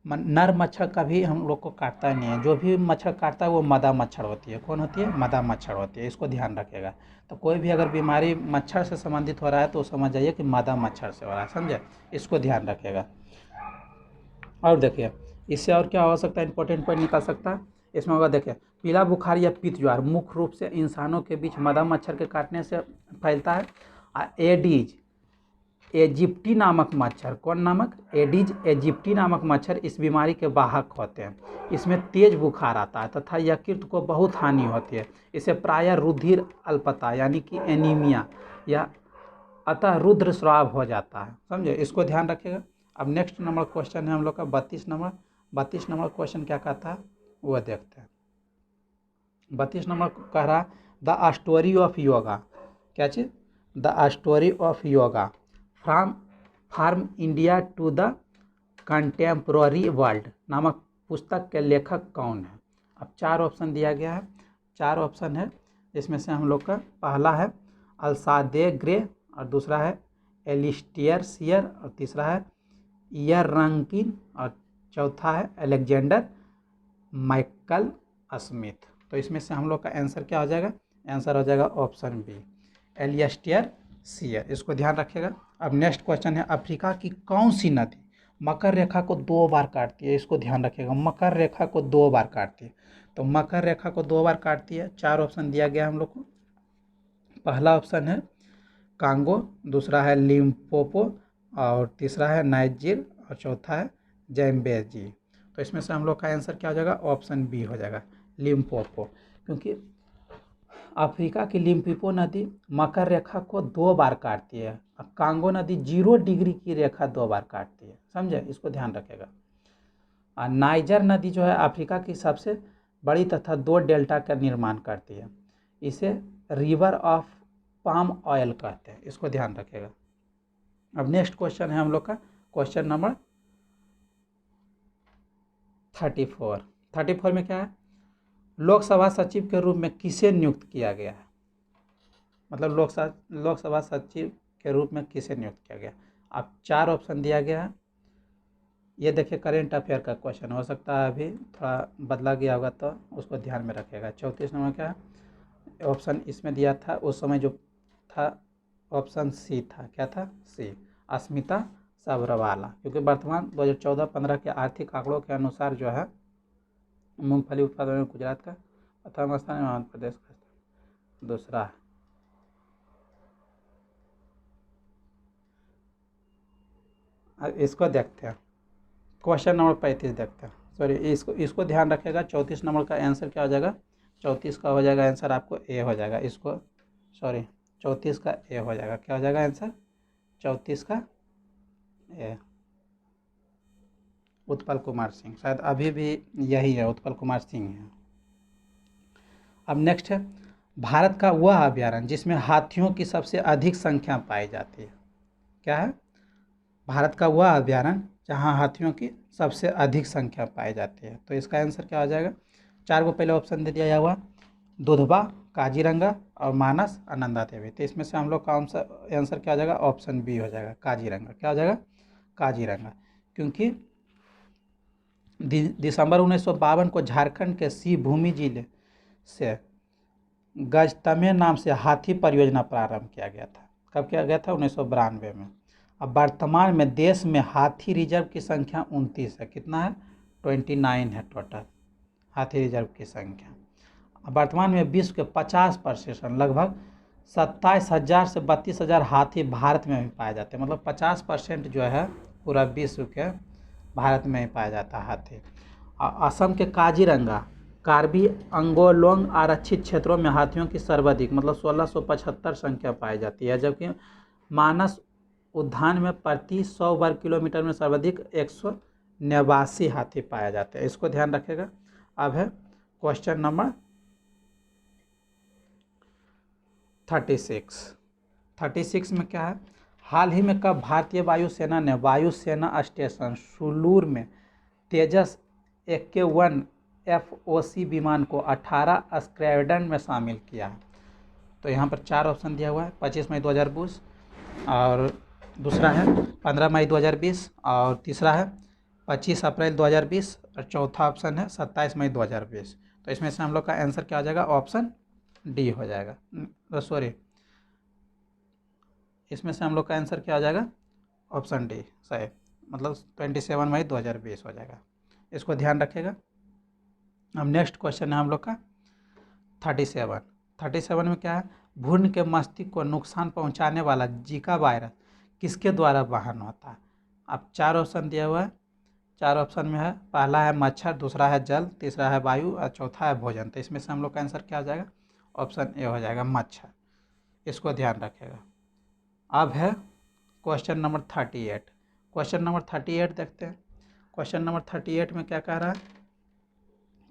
नर मच्छर कभी हम लोग को काटता नहीं है। जो भी मच्छर काटता है वो मदा मच्छर होती है। कौन होती है? मदा मच्छर होती है। इसको ध्यान रखिएगा। तो कोई भी अगर बीमारी मच्छर से संबंधित हो रहा है तो समझ जाइए कि मदा मच्छर से हो रहा है। समझे? इसको ध्यान रखिएगा। और देखिए, इससे और क्या हो सकता है? इंपॉर्टेंट पॉइंट निकल सकता है इसमें होगा। देखिए, पीला बुखार या पित्त ज्वार मुख्य रूप से इंसानों के बीच मदा मच्छर के काटने से फैलता है। एडीज एजिप्टी नामक मच्छर, कौन नामक? एडीज एजिप्टी नामक मच्छर इस बीमारी के वाहक होते हैं। इसमें तेज बुखार आता है तथा यकृत को बहुत हानि होती है। इसे प्रायः रुधिर अल्पता यानी कि एनीमिया या अतः रुद्र स्राव हो जाता है। समझे? इसको ध्यान रखिएगा। अब नेक्स्ट नंबर क्वेश्चन है हम लोग का 32 नंबर। 32 नंबर क्वेश्चन क्या कहता है वो देखते हैं। 32 नंबर कह रहा द स्टोरी ऑफ योगा। क्या चीज़? The story of yoga from India to the contemporary world नामक पुस्तक के लेखक कौन है? अब 4 ऑप्शन दिया गया है। 4 ऑप्शन है, इसमें से हम लोग का पहला है अल्सादे ग्रे, और दूसरा है एलिस्टियर सियर, और तीसरा है ईयर रंकिन, और चौथा है अलेक्जेंडर माइकल स्मिथ। तो इसमें से हम लोग का आंसर क्या हो जाएगा? आंसर हो जाएगा ऑप्शन बी, एलिस्टियर सियर। इसको ध्यान रखिएगा। अब नेक्स्ट क्वेश्चन है, अफ्रीका की कौन सी नदी मकर रेखा को 2 बार काटती है, इसको ध्यान रखिएगा, मकर रेखा को 2 बार काटती है। तो मकर रेखा को 2 बार काटती है, 4 ऑप्शन दिया गया हम लोग को। पहला ऑप्शन है कांगो, दूसरा है लिम्पोपो, और तीसरा है नाइजीर, और चौथा है ज़ैम्बेजी। तो इसमें से हम लोग का आंसर क्या हो जाएगा, ऑप्शन बी हो जाएगा, लिम्पोपो। क्योंकि अफ्रीका की लिम्पोपो नदी मकर रेखा को 2 बार काटती है, अब कांगो नदी 0 डिग्री की रेखा 2 बार काटती है, समझे, इसको ध्यान रखेगा। और नाइजर नदी जो है अफ्रीका की सबसे बड़ी तथा 2 डेल्टा का निर्माण करती है, इसे रिवर ऑफ पाम ऑयल कहते हैं, इसको ध्यान रखेगा। अब नेक्स्ट क्वेश्चन है हम लोग का क्वेश्चन नंबर 34 में क्या है, लोकसभा सचिव के रूप में किसे नियुक्त किया गया है, मतलब लोकसभा सचिव के रूप में किसे नियुक्त किया गया। अब 4 ऑप्शन दिया गया है, ये देखिए करेंट अफेयर का क्वेश्चन हो सकता है, अभी थोड़ा बदला गया होगा तो उसको ध्यान में रखिएगा। 34 नंबर क्या है, ऑप्शन इसमें दिया था उस समय जो था, ऑप्शन सी था, क्या था, सी, अस्मिता सबरवाला। क्योंकि वर्तमान 2014-15 के आर्थिक आंकड़ों के अनुसार जो है मूंगफली उत्पादन में गुजरात का प्रथम स्थान है, मध्य प्रदेश का दूसरा है। इसको देखते हैं, क्वेश्चन नंबर 35 देखते हैं, सॉरी इसको ध्यान रखेगा। 34 नंबर का आंसर क्या हो जाएगा, 34 का हो जाएगा आंसर आपको ए हो जाएगा, इसको सॉरी 34 का ए हो जाएगा, क्या हो जाएगा आंसर, 34 का ए, उत्पल कुमार सिंह, शायद अभी भी यही है, उत्पल कुमार सिंह है। अब नेक्स्ट है, भारत का वह अभयारण्य जिसमें हाथियों की सबसे अधिक संख्या पाई जाती है, क्या है, भारत का वह अभयारण्य जहाँ हाथियों की सबसे अधिक संख्या पाई जाती है। तो इसका आंसर क्या हो जाएगा, 4 को पहले ऑप्शन दे दिया हुआ, दुधवा, काजीरंगा और मानस और नंदा देवी। तो इसमें से हम लोग का आंसर क्या हो जाएगा, ऑप्शन बी हो जाएगा, काजीरंगा, क्या हो जाएगा, काजीरंगा। क्योंकि दिसंबर 1952 को झारखंड के शिवभूमि जिले से गजतमे नाम से हाथी परियोजना प्रारंभ किया गया था। कब किया गया था, 1992 में। अब वर्तमान में देश में हाथी रिजर्व की संख्या 29 है, कितना है, 29 है टोटल हाथी रिजर्व की संख्या। वर्तमान में विश्व के 50% लगभग 27,000 से 32,000 हाथी भारत में भी पाए जाते हैं, मतलब 50% जो है पूरा विश्व के भारत में ही पाया जाता है हाथी। असम के काजीरंगा, कार्बी अंगोलोंग आरक्षित क्षेत्रों में हाथियों की सर्वाधिक मतलब 1675 संख्या पाई जाती है, जबकि मानस उद्यान में प्रति 100 वर्ग किलोमीटर में सर्वाधिक 189 हाथी पाया जाते हैं, इसको ध्यान रखेगा। अब है क्वेश्चन नंबर 36 में क्या है, हाल ही में कब भारतीय वायुसेना ने वायुसेना स्टेशन सुलूर में तेजस AK-1 FOC विमान को 18 स्क्वाड्रन में शामिल किया है। तो यहाँ पर 4 ऑप्शन दिया हुआ है, 25 मई 2020, और दूसरा है 15 मई 2020, और तीसरा है 25 अप्रैल 2020, और चौथा ऑप्शन है 27 मई 2020। तो इसमें से हम लोग का आंसर क्या हो जाएगा, ऑप्शन डी हो जाएगा, सॉरी इसमें से हम लोग का आंसर क्या हो जाएगा, ऑप्शन डी सही, मतलब 27 मई 2020 हो जाएगा, इसको ध्यान रखेगा। अब नेक्स्ट क्वेश्चन है हम लोग का 37 में क्या है, भ्रूण के मस्तिष्क को नुकसान पहुंचाने वाला जीका वायरस किसके द्वारा वाहन होता है। अब 4 ऑप्शन दिया हुआ है, 4 ऑप्शन में है, पहला है मच्छर, दूसरा है जल, तीसरा है वायु और चौथा है भोजन। तो इसमें से हम लोग का आंसर क्या हो जाएगा, ऑप्शन ए हो जाएगा, मच्छर, इसको ध्यान रखेगा। अब है क्वेश्चन नंबर 38, क्वेश्चन नंबर 38 देखते हैं। क्वेश्चन नंबर 38 में क्या कह रहा है,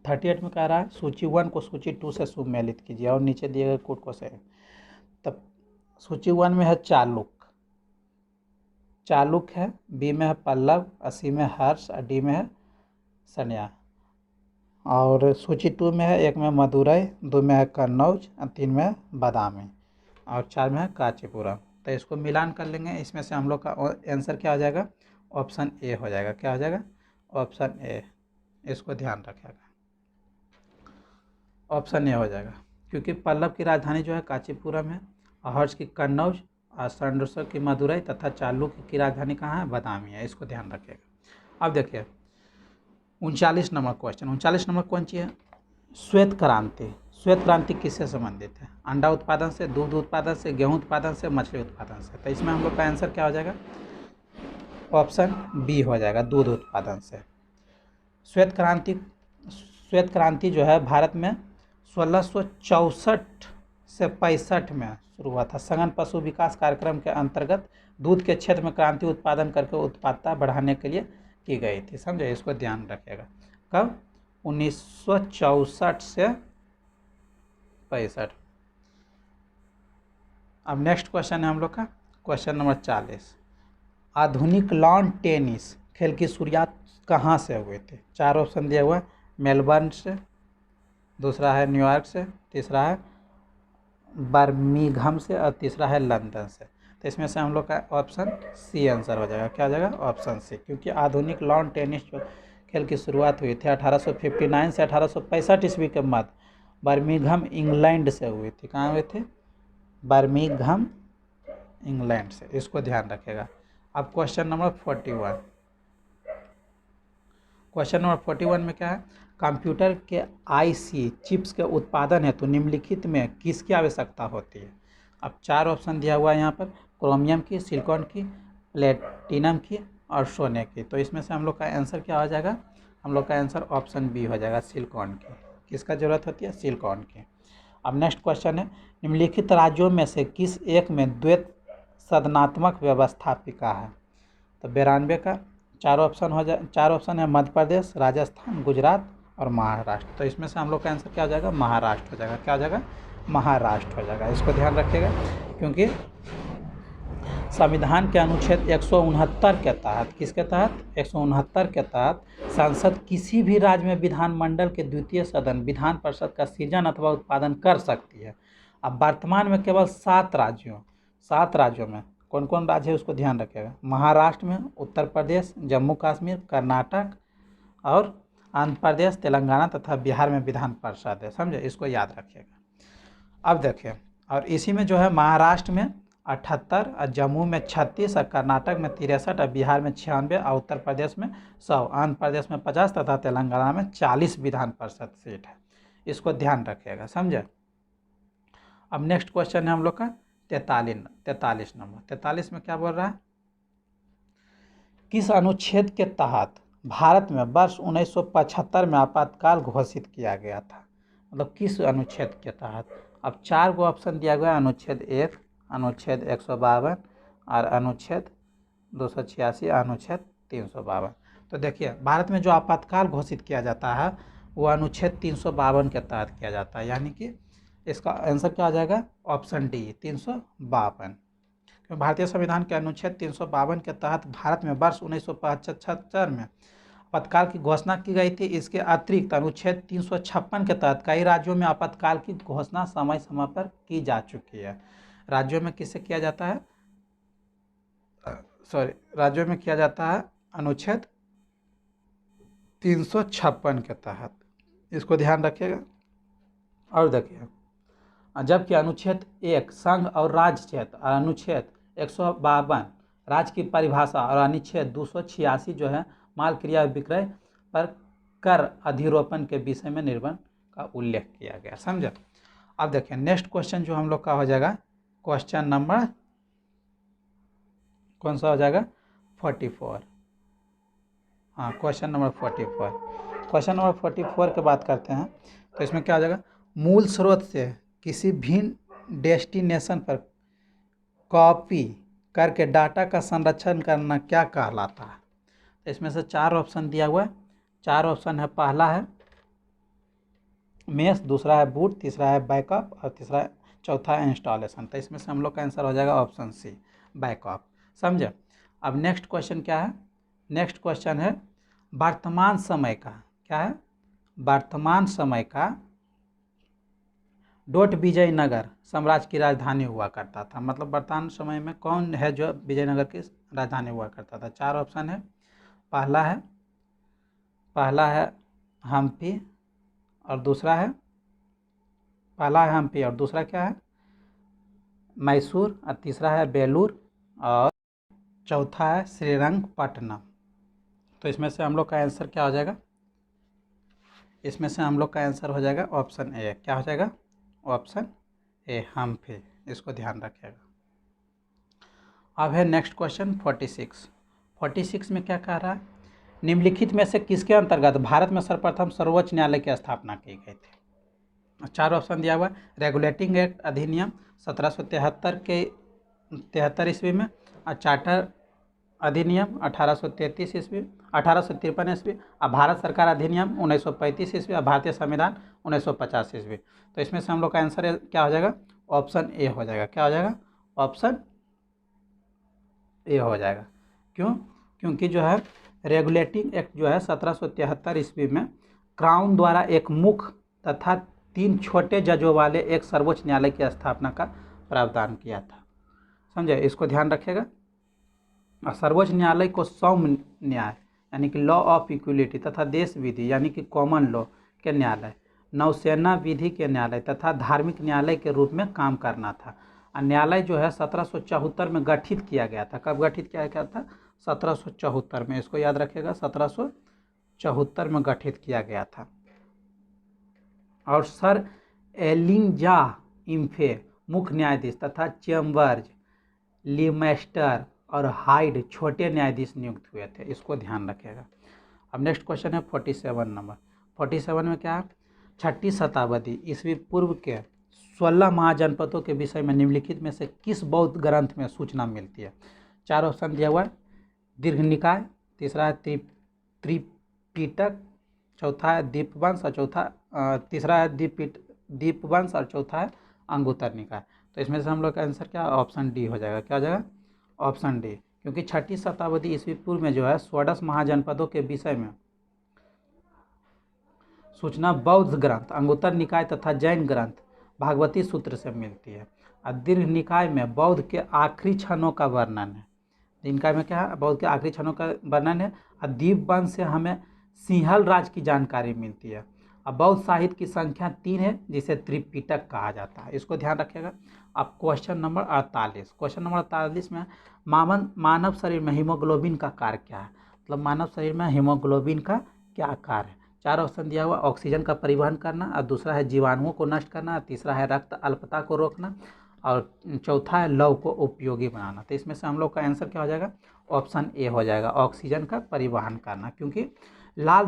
38 में कह रहा है सूची 1 को सूची 2 से सुमेलित कीजिए और नीचे दिए गए कोड को सही। तब सूची 1 में है चालुक है, बी में है पल्लव, सी में हर्ष, और डी में है सन्या। और सूची 2 में है 1 में मदुरई, 2 में है कन्नौज, 3 में है बादामी, और 4 में है कांचीपुरम। तो इसको मिलान कर लेंगे, इसमें से हम लोग का आंसर क्या हो जाएगा, ऑप्शन ए हो जाएगा, क्या हो जाएगा, ऑप्शन ए, इसको ध्यान रखिएगा, ऑप्शन ए हो जाएगा। क्योंकि पल्लव की राजधानी जो है कांचीपुरम है, हर्ष की कन्नौज, और संडोसर की मदुरई, तथा चालुक्य की राजधानी कहाँ है, बादामी है, इसको ध्यान रखिएगा। अब देखिए 39 नंबर क्वेश्चन। 39 नंबर कौन सी है? श्वेत क्रांति। श्वेत क्रांति किससे संबंधित है? अंडा उत्पादन से, दूध उत्पादन से, गेहूं उत्पादन से, मछली उत्पादन से। तो इसमें हम लोग का आंसर क्या हो जाएगा? ऑप्शन बी हो जाएगा, दूध उत्पादन से। श्वेत क्रांति जो है भारत में 1664 से 65 में शुरू हुआ था। सघन पशु विकास कार्यक्रम के अंतर्गत दूध के क्षेत्र में क्रांति उत्पादन करके उत्पादकता बढ़ाने के लिए की गई थी। समझे, इसको ध्यान रखिएगा। कब? 1964 से 65। अब नेक्स्ट क्वेश्चन है हम लोग का क्वेश्चन नंबर 40। आधुनिक लॉन टेनिस खेल की शुरुआत कहाँ से हुए थे? 4 ऑप्शन दिया हुआ है। मेलबर्न से, दूसरा है न्यूयॉर्क से, तीसरा है बर्मिंघम से और तीसरा है लंदन से। तो इसमें से हम लोग का ऑप्शन सी आंसर हो जाएगा। क्या हो जाएगा? Option C. क्योंकि आधुनिक लॉन टेनिस जो खेल की शुरुआत हुई थी 1859 से 1865 ईस्वी के मध्य बर्मिंघम इंग्लैंड से हुई थी। कहाँ हुए थे? बर्मिंघम इंग्लैंड से। इसको ध्यान रखेगा। अब क्वेश्चन नंबर 41। क्वेश्चन नंबर 41 में क्या है? कंप्यूटर के आईसी चिप्स के उत्पादन हेतु निम्नलिखित में किसकी आवश्यकता होती है? अब 4 ऑप्शन दिया हुआ है यहाँ पर। क्रोमियम की, सिलिकॉन की, प्लेटिनम की और सोने की। तो इसमें से हम लोग का आंसर क्या हो जाएगा? हम लोग का आंसर ऑप्शन बी हो जाएगा, सिलिकॉन की। किसका जरूरत होती है? सिलिकॉन की। अब नेक्स्ट क्वेश्चन है, निम्नलिखित राज्यों में से किस एक में द्वैत सदनात्मक व्यवस्थापिका है? तो 92 का 4 ऑप्शन हो जाए। 4 ऑप्शन है मध्य प्रदेश, राजस्थान, गुजरात और महाराष्ट्र। तो इसमें से हम लोग का आंसर क्या हो जाएगा? महाराष्ट्र हो जाएगा। क्या हो जाएगा? महाराष्ट्र हो जाएगा। इसको ध्यान रखिएगा। क्योंकि संविधान के अनुच्छेद 169 के तहत, किसके तहत? 169 के तहत संसद किसी भी राज्य में विधानमंडल के द्वितीय सदन विधान परिषद का सृजन अथवा उत्पादन कर सकती है। अब वर्तमान में केवल 7 राज्यों में कौन कौन राज्य है उसको ध्यान रखिएगा। महाराष्ट्र में, उत्तर प्रदेश, जम्मू कश्मीर, कर्नाटक और आंध्र प्रदेश, तेलंगाना तथा बिहार में विधान परिषद है। समझे, इसको याद रखिएगा। अब देखिए, और इसी में जो है महाराष्ट्र में 78 और जम्मू में 36 और कर्नाटक में 63 और बिहार में 96 और उत्तर प्रदेश में 100, आंध्र प्रदेश में 50 तथा तेलंगाना में 40 विधान परिषद सीट है। इसको ध्यान रखिएगा। समझे। अब नेक्स्ट क्वेश्चन है हम लोग का 43 नंबर। 43 में क्या बोल रहा है? किस अनुच्छेद के तहत भारत में वर्ष 1975 में आपातकाल घोषित किया गया था? मतलब किस अनुच्छेद के तहत? अब 4 को ऑप्शन दिया गया है। अनुच्छेद 1, अनुच्छेद 152 और अनुच्छेद 286, अनुच्छेद 352। तो देखिए, भारत में जो आपातकाल घोषित किया जाता है वो अनुच्छेद 352 के तहत किया जाता है। यानी कि इसका आंसर क्या आ जाएगा? Option D, 352। भारतीय संविधान के अनुच्छेद 352 के तहत भारत में वर्ष 1975 में आपातकाल की घोषणा की गई थी। इसके अतिरिक्त अनुच्छेद 356 के तहत कई राज्यों में आपातकाल की घोषणा समय समय पर की जा चुकी है। राज्यों में किससे किया जाता है? राज्यों में किया जाता है अनुच्छेद 356 के तहत। इसको ध्यान रखिएगा। और देखिए, जबकि अनुच्छेद 1 संघ और राज्य क्षेत्र और अनुच्छेद 152 राज्य की परिभाषा और अनुच्छेद 286 जो है माल क्रिया विक्रय पर कर अधिरोपण के विषय में निर्बंध का उल्लेख किया गया। समझे। अब देखिए नेक्स्ट क्वेश्चन जो हम लोग का हो जाएगा क्वेश्चन नंबर कौन सा हो जाएगा? 44। हाँ, क्वेश्चन नंबर 44। क्वेश्चन नंबर 44 की बात करते हैं तो इसमें क्या हो जाएगा? मूल स्रोत से किसी भिन्न डेस्टिनेशन पर कॉपी करके डाटा का संरक्षण करना क्या कहलाता है? तो इसमें से 4 ऑप्शन दिया हुआ है। 4 ऑप्शन है। पहला है मेश, दूसरा है बूट, तीसरा है बैकअप और चौथा है इंस्टॉलेशन। तो इसमें से हम लोग का आंसर हो जाएगा ऑप्शन सी, बैकअप। समझे। अब नेक्स्ट क्वेश्चन क्या है? नेक्स्ट क्वेश्चन है वर्तमान समय का, क्या है? वर्तमान समय का डोट विजयनगर साम्राज्य की राजधानी हुआ करता था। मतलब वर्तमान समय में कौन है जो विजयनगर की राजधानी हुआ करता था? 4 ऑप्शन है। पहला है हम्पी और दूसरा है हम्पी और दूसरा क्या है? मैसूर और तीसरा है बेलूर और चौथा है श्रीरंगपट्टनम। तो इसमें से हम लोग का आंसर क्या हो जाएगा, इसमें से हम लोग का आंसर हो जाएगा ऑप्शन ए। क्या हो जाएगा, ऑप्शन ए, हम्फ्री। इसको ध्यान रखिएगा। अब है नेक्स्ट क्वेश्चन 46। 46 में क्या कह रहा है, निम्नलिखित में से किसके अंतर्गत भारत में सर्वप्रथम सर्वोच्च न्यायालय की स्थापना की गई थी। 4 ऑप्शन दिया हुआ है। रेगुलेटिंग एक्ट अधिनियम 1773 के 73 ईस्वी में, और चार्टर अधिनियम 1833 ईस्वी, 1853 ईस्वी, और भारत सरकार अधिनियम 1935 ईस्वी, और भारतीय संविधान 1950 ईस्वी। तो इसमें से हम लोग का आंसर क्या हो जाएगा, ऑप्शन ए हो जाएगा। क्या हो जाएगा, ऑप्शन ए हो जाएगा। क्यों, क्योंकि जो है रेगुलेटिंग एक्ट जो है 1773 ईस्वी में क्राउन द्वारा एक मुख्य तथा 3 छोटे जजों वाले एक सर्वोच्च न्यायालय की स्थापना का प्रावधान किया था। समझे, इसको ध्यान रखिएगा। सर्वोच्च न्यायालय को सौम्य न्याय यानी कि लॉ ऑफ इक्वलिटी तथा देश विधि यानी कि कॉमन लॉ के न्यायालय, नौसेना विधि के न्यायालय तथा धार्मिक न्यायालय के रूप में काम करना था। न्यायालय जो है 1774 में गठित किया गया था। कब गठित किया गया था, 1774 में। इसको याद रखिएगा, 1774 में गठित किया गया था। और सर एलिंजा इम्फे मुख्य न्यायाधीश तथा चेम्बर्स, लिमेस्टर और हाइड छोटे न्यायाधीश नियुक्त हुए थे। इसको ध्यान रखिएगा। अब नेक्स्ट क्वेश्चन है 47 नंबर। 47 में क्या है, 6ठी शताब्दी ईस्वी पूर्व के 16 महाजनपदों के विषय में निम्नलिखित में से किस बौद्ध ग्रंथ में सूचना मिलती है। 4 ऑप्शन दिया हुआ है। दीर्घ निकाय, तीसरा है त्रिपिटक, चौथा है दीपवंश, और तीसरा है दीपवंश, और चौथा है अंगुत्तर निकाय। तो इसमें से हम लोग का आंसर क्या, ऑप्शन डी हो जाएगा। क्या हो जाएगा, ऑप्शन डी। क्योंकि 6ठी शताब्दी ईस्वी पूर्व में जो है 16 महाजनपदों के विषय में सूचना बौद्ध ग्रंथ, अंगुत्तर निकाय तथा जैन ग्रंथ भागवती सूत्र से मिलती है। और दीर्घ निकाय में बौद्ध के आखिरी क्षणों का वर्णन है। निकाय में क्या है, बौद्ध के आखिरी क्षणों का वर्णन है। और दीपवंश से हमें सिंहल राज की जानकारी मिलती है। अब बौद्ध साहित्य की संख्या 3 है, जिसे त्रिपिटक कहा जाता है। इसको ध्यान रखिएगा। अब क्वेश्चन नंबर 48। क्वेश्चन नंबर 48 में मानव शरीर में हीमोग्लोबिन का कार्य क्या है। मतलब मानव शरीर में हीमोग्लोबिन का क्या कार्य है। 4 ऑप्शन दिया हुआ, ऑक्सीजन का परिवहन करना, और दूसरा है जीवाणुओं को नष्ट करना, तीसरा है रक्त अल्पता को रोकना, और चौथा है लव को उपयोगी बनाना। तो इसमें से हम लोग का आंसर क्या हो जाएगा, ऑप्शन ए हो जाएगा, ऑक्सीजन का परिवहन करना। क्योंकि लाल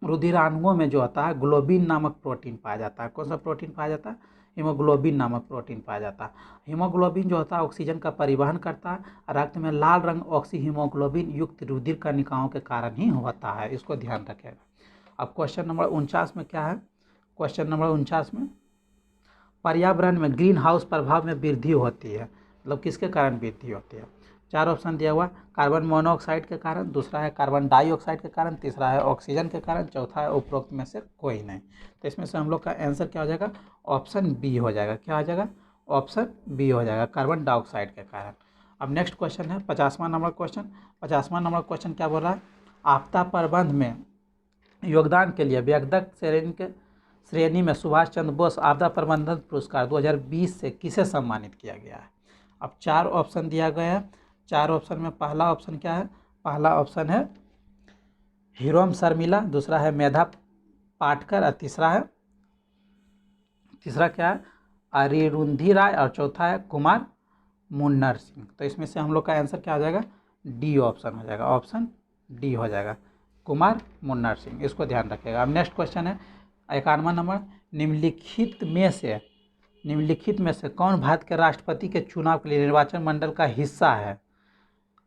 रुधिराणुओं में जो होता है ग्लोबिन नामक प्रोटीन पाया जाता है। कौन सा प्रोटीन पाया जाता है, हीमोग्लोबिन नामक प्रोटीन पाया जाता है। हीमोग्लोबिन जो होता है ऑक्सीजन का परिवहन करता है। रक्त में लाल रंग ऑक्सी हीमोग्लोबिन युक्त रुधिर कणिकाओं के कारण ही होता है। इसको ध्यान रखिएगा। अब क्वेश्चन नंबर 49 में क्या है, क्वेश्चन नंबर 49 में पर्यावरण में ग्रीन हाउस प्रभाव में वृद्धि होती है। मतलब किसके कारण वृद्धि होती है। 4 ऑप्शन दिया हुआ, कार्बन मोनोऑक्साइड के कारण, दूसरा है कार्बन डाइऑक्साइड के कारण, तीसरा है ऑक्सीजन के कारण, चौथा है उपरोक्त में से कोई नहीं। तो इसमें से हम लोग का आंसर क्या हो जाएगा, ऑप्शन बी हो जाएगा। क्या हो जाएगा, ऑप्शन बी हो जाएगा, कार्बन डाइऑक्साइड के कारण। अब नेक्स्ट क्वेश्चन है 50वां नंबर क्वेश्चन। 50वां नंबर क्वेश्चन क्या बोल रहा है, आपदा प्रबंध में योगदान के लिए व्यक्तिगत श्रेणी में सुभाष चंद्र बोस आपदा प्रबंधन पुरस्कार 2020 से किसे सम्मानित किया गया है। अब 4 ऑप्शन दिया गया है। 4 ऑप्शन में पहला ऑप्शन क्या है, पहला ऑप्शन है हीरोम शर्मिला, दूसरा है मेधा पाटकर, और तीसरा क्या है अरिरुंधी राय, और चौथा है कुमार मुन्नर सिंह। तो इसमें से हम लोग का आंसर क्या हो जाएगा, डी ऑप्शन हो जाएगा, ऑप्शन डी हो जाएगा, कुमार मुन्नर सिंह। इसको ध्यान रखिएगा। अब नेक्स्ट क्वेश्चन है 51वां नंबर। निम्नलिखित में से कौन भारत के राष्ट्रपति के चुनाव के लिए निर्वाचन मंडल का हिस्सा है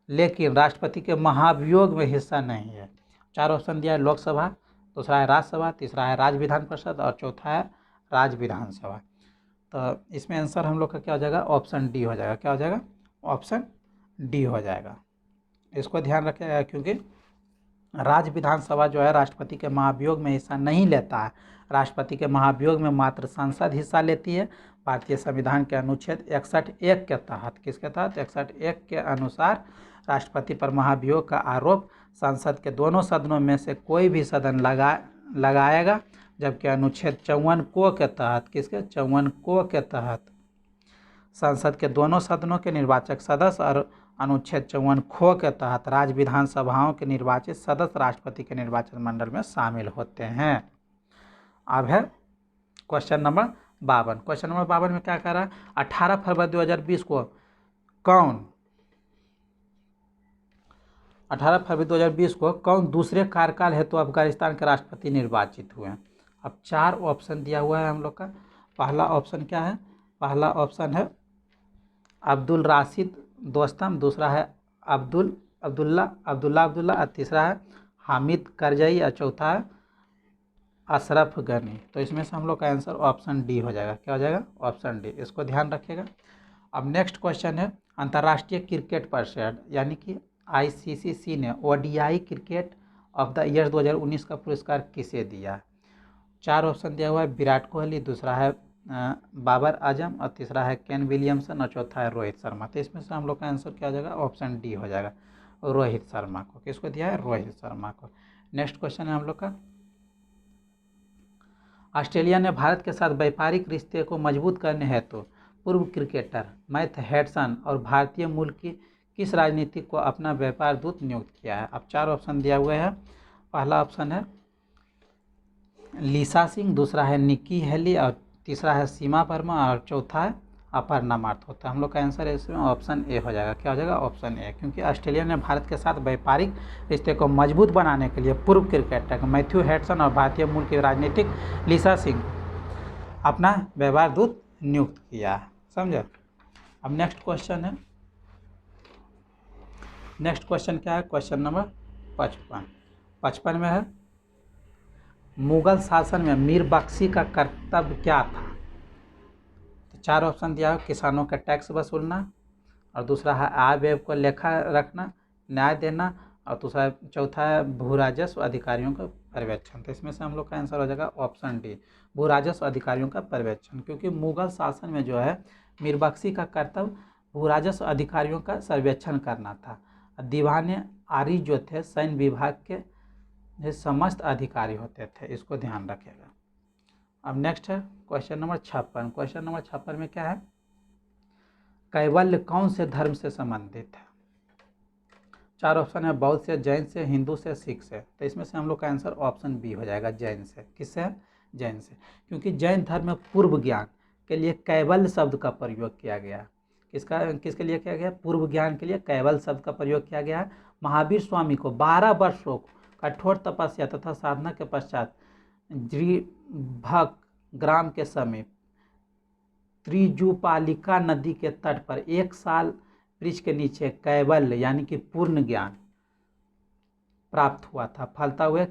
लेकिन राष्ट्रपति के महाभियोग में हिस्सा नहीं है। 4 ऑप्शन दिया है, लोकसभा, दूसरा है राज्यसभा, तीसरा है राज्य विधान परिषद, और चौथा है राज्य विधानसभा। तो इसमें आंसर हम लोग का क्या हो जाएगा, ऑप्शन डी हो जाएगा। क्या हो जाएगा, ऑप्शन डी हो जाएगा। इसको ध्यान रखिएगा। क्योंकि राज्य विधानसभा जो है राष्ट्रपति के महाभियोग में हिस्सा नहीं लेता है। राष्ट्रपति के महाभियोग में मात्र संसद हिस्सा लेती है। भारतीय संविधान के अनुच्छेद 61(1) के तहत, किसके तहत, 61(1) के अनुसार राष्ट्रपति पर महाभियोग का आरोप संसद के दोनों सदनों में से कोई भी सदन लगाएगा, जबकि अनुच्छेद 54 को के तहत, किसके, 54 को के तहत संसद के दोनों सदनों के निर्वाचक सदस्य और अनुच्छेद 54 खो के तहत राज्य विधानसभाओं के निर्वाचित सदस्य राष्ट्रपति के निर्वाचन मंडल में शामिल होते हैं। अब है क्वेश्चन नंबर 52। क्वेश्चन नंबर 52 में क्या कह रहा है, 18 फरवरी 2020 को कौन 18 फरवरी 2020 को कौन दूसरे कार्यकाल हेतु अफगानिस्तान के राष्ट्रपति निर्वाचित हुए हैं। अब 4 ऑप्शन दिया हुआ है हम लोग का। पहला ऑप्शन क्या है, पहला ऑप्शन है अब्दुल राशिद दोस्तम, दूसरा है अब्दुल्ला और तीसरा है हामिद करजई और चौथा है अशरफ गनी। तो इसमें से हम लोग का आंसर ऑप्शन डी हो जाएगा। क्या हो जाएगा, ऑप्शन डी, इसको ध्यान रखिएगा। अब नेक्स्ट क्वेश्चन है, अंतर्राष्ट्रीय क्रिकेट परिषद यानी कि ICC ने ODI cricket of the year 2019 का पुरस्कार किसे दिया। 4 ऑप्शन दिया हुआ है, विराट कोहली, दूसरा है बाबर आजम और तीसरा है केन विलियमसन और चौथा है रोहित शर्मा। तो इसमें से हम लोग का आंसर क्या हो जाएगा, ऑप्शन डी हो जाएगा, रोहित शर्मा को। किसको दिया है, रोहित शर्मा को। नेक्स्ट क्वेश्चन है हम लोग का, ऑस्ट्रेलिया ने भारत के साथ व्यापारिक रिश्ते को मजबूत करने हेतु पूर्व क्रिकेटर मैथ हेडसन और भारतीय मूल की किस राजनीतिक को अपना व्यापार दूत नियुक्त किया है। अब 4 ऑप्शन दिया हुआ है। पहला ऑप्शन है लीसा सिंह, दूसरा है निक्की हेली और तीसरा है सीमा वर्मा और चौथा है अपर्णा माथुर। तो हम लोग का आंसर इसमें ऑप्शन ए हो जाएगा। क्या हो जाएगा, ऑप्शन ए, क्योंकि ऑस्ट्रेलिया ने भारत के साथ व्यापारिक रिश्ते को मजबूत बनाने के लिए पूर्व क्रिकेटर मैथ्यू हेडसन और भारतीय मूल की राजनीतिक लीसा सिंह अपना व्यवहार दूत नियुक्त किया है। समझे। अब नेक्स्ट क्वेश्चन है, नेक्स्ट क्वेश्चन क्या है, क्वेश्चन नंबर 55 में है, मुगल शासन में मीर बख्शी का कर्तव्य क्या था। तो 4 ऑप्शन दिया है, किसानों का टैक्स वसूलना और दूसरा है आय व्यय को लेखा रखना, न्याय देना और दूसरा चौथा है भू राजस्व अधिकारियों का पर्यवेक्षण। तो इसमें से हम लोग का आंसर हो जाएगा ऑप्शन डी, भू राजस्व अधिकारियों का पर्यवेक्षण, क्योंकि मुगल शासन में जो है मीर बख्शी का कर्तव्य भू राजस्व अधिकारियों का सर्वेक्षण करना था। दीवाने आरी जो थे सैन्य विभाग के समस्त अधिकारी होते थे, इसको ध्यान रखिएगा। अब नेक्स्ट है क्वेश्चन नंबर 56। क्वेश्चन नंबर 56 में क्या है, कैवल्य कौन से धर्म से संबंधित है। 4 ऑप्शन है, बौद्ध से, जैन से, हिंदू से, सिख से। तो इसमें से हम लोग का आंसर ऑप्शन बी हो जाएगा, जैन से। किससे, जैन से, क्योंकि जैन धर्म में पूर्व ज्ञान के लिए कैवल्य शब्द का प्रयोग किया गया। किसके लिए किया गया, पूर्व ज्ञान के लिए कैवल्य शब्द का प्रयोग किया गया है। महावीर स्वामी को 12 वर्षों कठोर तपस्या तथा साधना के पश्चात द्रिभक ग्राम के समीप त्रिजुपालिका नदी के तट पर 1 साल वृक्ष के नीचे कैवल्य यानी कि पूर्ण ज्ञान प्राप्त हुआ था। फलता हुए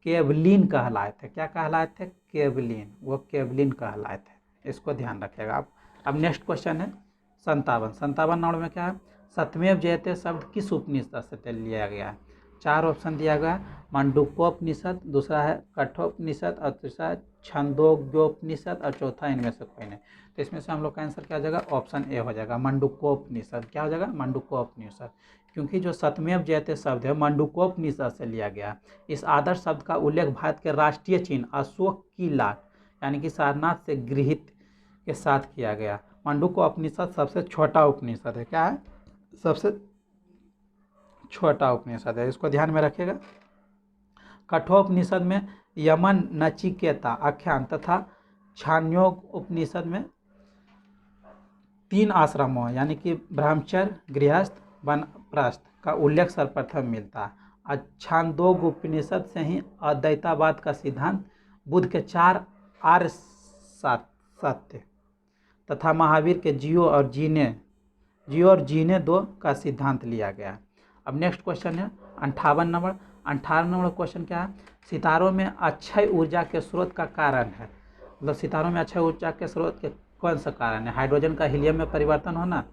केवलिन कहलाए थे। क्या कहलाए थे, केवलिन, वो केवलिन कहलाए थे। इसको ध्यान रखिएगा। अब नेक्स्ट क्वेश्चन है 57 नंबर में क्या है, सत्यमेव जयते शब्द किस उपनिषद से लिया गया है। 4 ऑप्शन दिया गया है, मांडुक्योपनिषद, दूसरा है कठोपनिषद और तीसरा है छंदोग्योपनिषद और चौथा इनमें से कोई नहीं। तो इसमें से हम लोग का आंसर क्या हो जाएगा, ऑप्शन ए हो जाएगा, मांडुक्योपनिषद। क्या हो जाएगा, मांडुक्योपनिषद, क्योंकि जो सत्यमेव जयते शब्द है मांडुक्योपनिषद से लिया गया। इस आदर्श शब्द का उल्लेख भारत के राष्ट्रीय चिन्ह अशोक की लाट यानी कि सारनाथ से गृहीत के साथ किया गया। मांडुक्योपनिषद सबसे छोटा उपनिषद है। क्या है, सबसे छोटा उपनिषद है, इसको ध्यान में रखिएगा। कठोपनिषद में यमन, नचिकेता आख्यान तथा छांदोग्य उपनिषद में 3 आश्रमों यानी कि ब्रह्मचर्य, गृहस्थ, वानप्रस्थ का उल्लेख सर्वप्रथम मिलता है। छांदोग्य उपनिषद से ही अद्वैतवाद का सिद्धांत, बुद्ध के 4 आर्य सत्य तथा महावीर के जियो और जीने 2 का सिद्धांत लिया गया। अब नेक्स्ट क्वेश्चन है 58 नंबर। 58 नंबर क्वेश्चन क्या है, सितारों में अक्षय ऊर्जा के स्रोत का कारण है। मतलब सितारों में अक्षय ऊर्जा के स्रोत के कौन सा कारण है, हाइड्रोजन का हीलियम में परिवर्तन होना,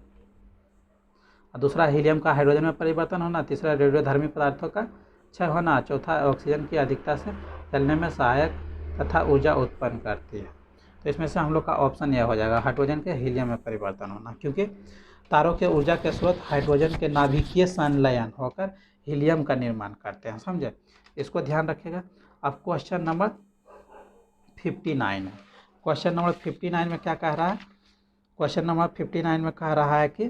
दूसरा हीलियम का हाइड्रोजन में परिवर्तन होना, तीसरा रेडियोधर्मी पदार्थों का क्षय होना, चौथा ऑक्सीजन की अधिकता से चलने में सहायक तथा ऊर्जा उत्पन्न करती है। तो इसमें से हम लोग का ऑप्शन यह हो जाएगा, हाइड्रोजन के हीलियम में परिवर्तन होना, क्योंकि तारों के ऊर्जा के स्रोत हाइड्रोजन के नाभिकीय संलयन होकर हीलियम का निर्माण करते हैं। समझे, इसको ध्यान रखिएगा। अब क्वेश्चन नंबर 59 है। क्वेश्चन नंबर 59 में क्या कह रहा है, क्वेश्चन नंबर 59 में कह रहा है कि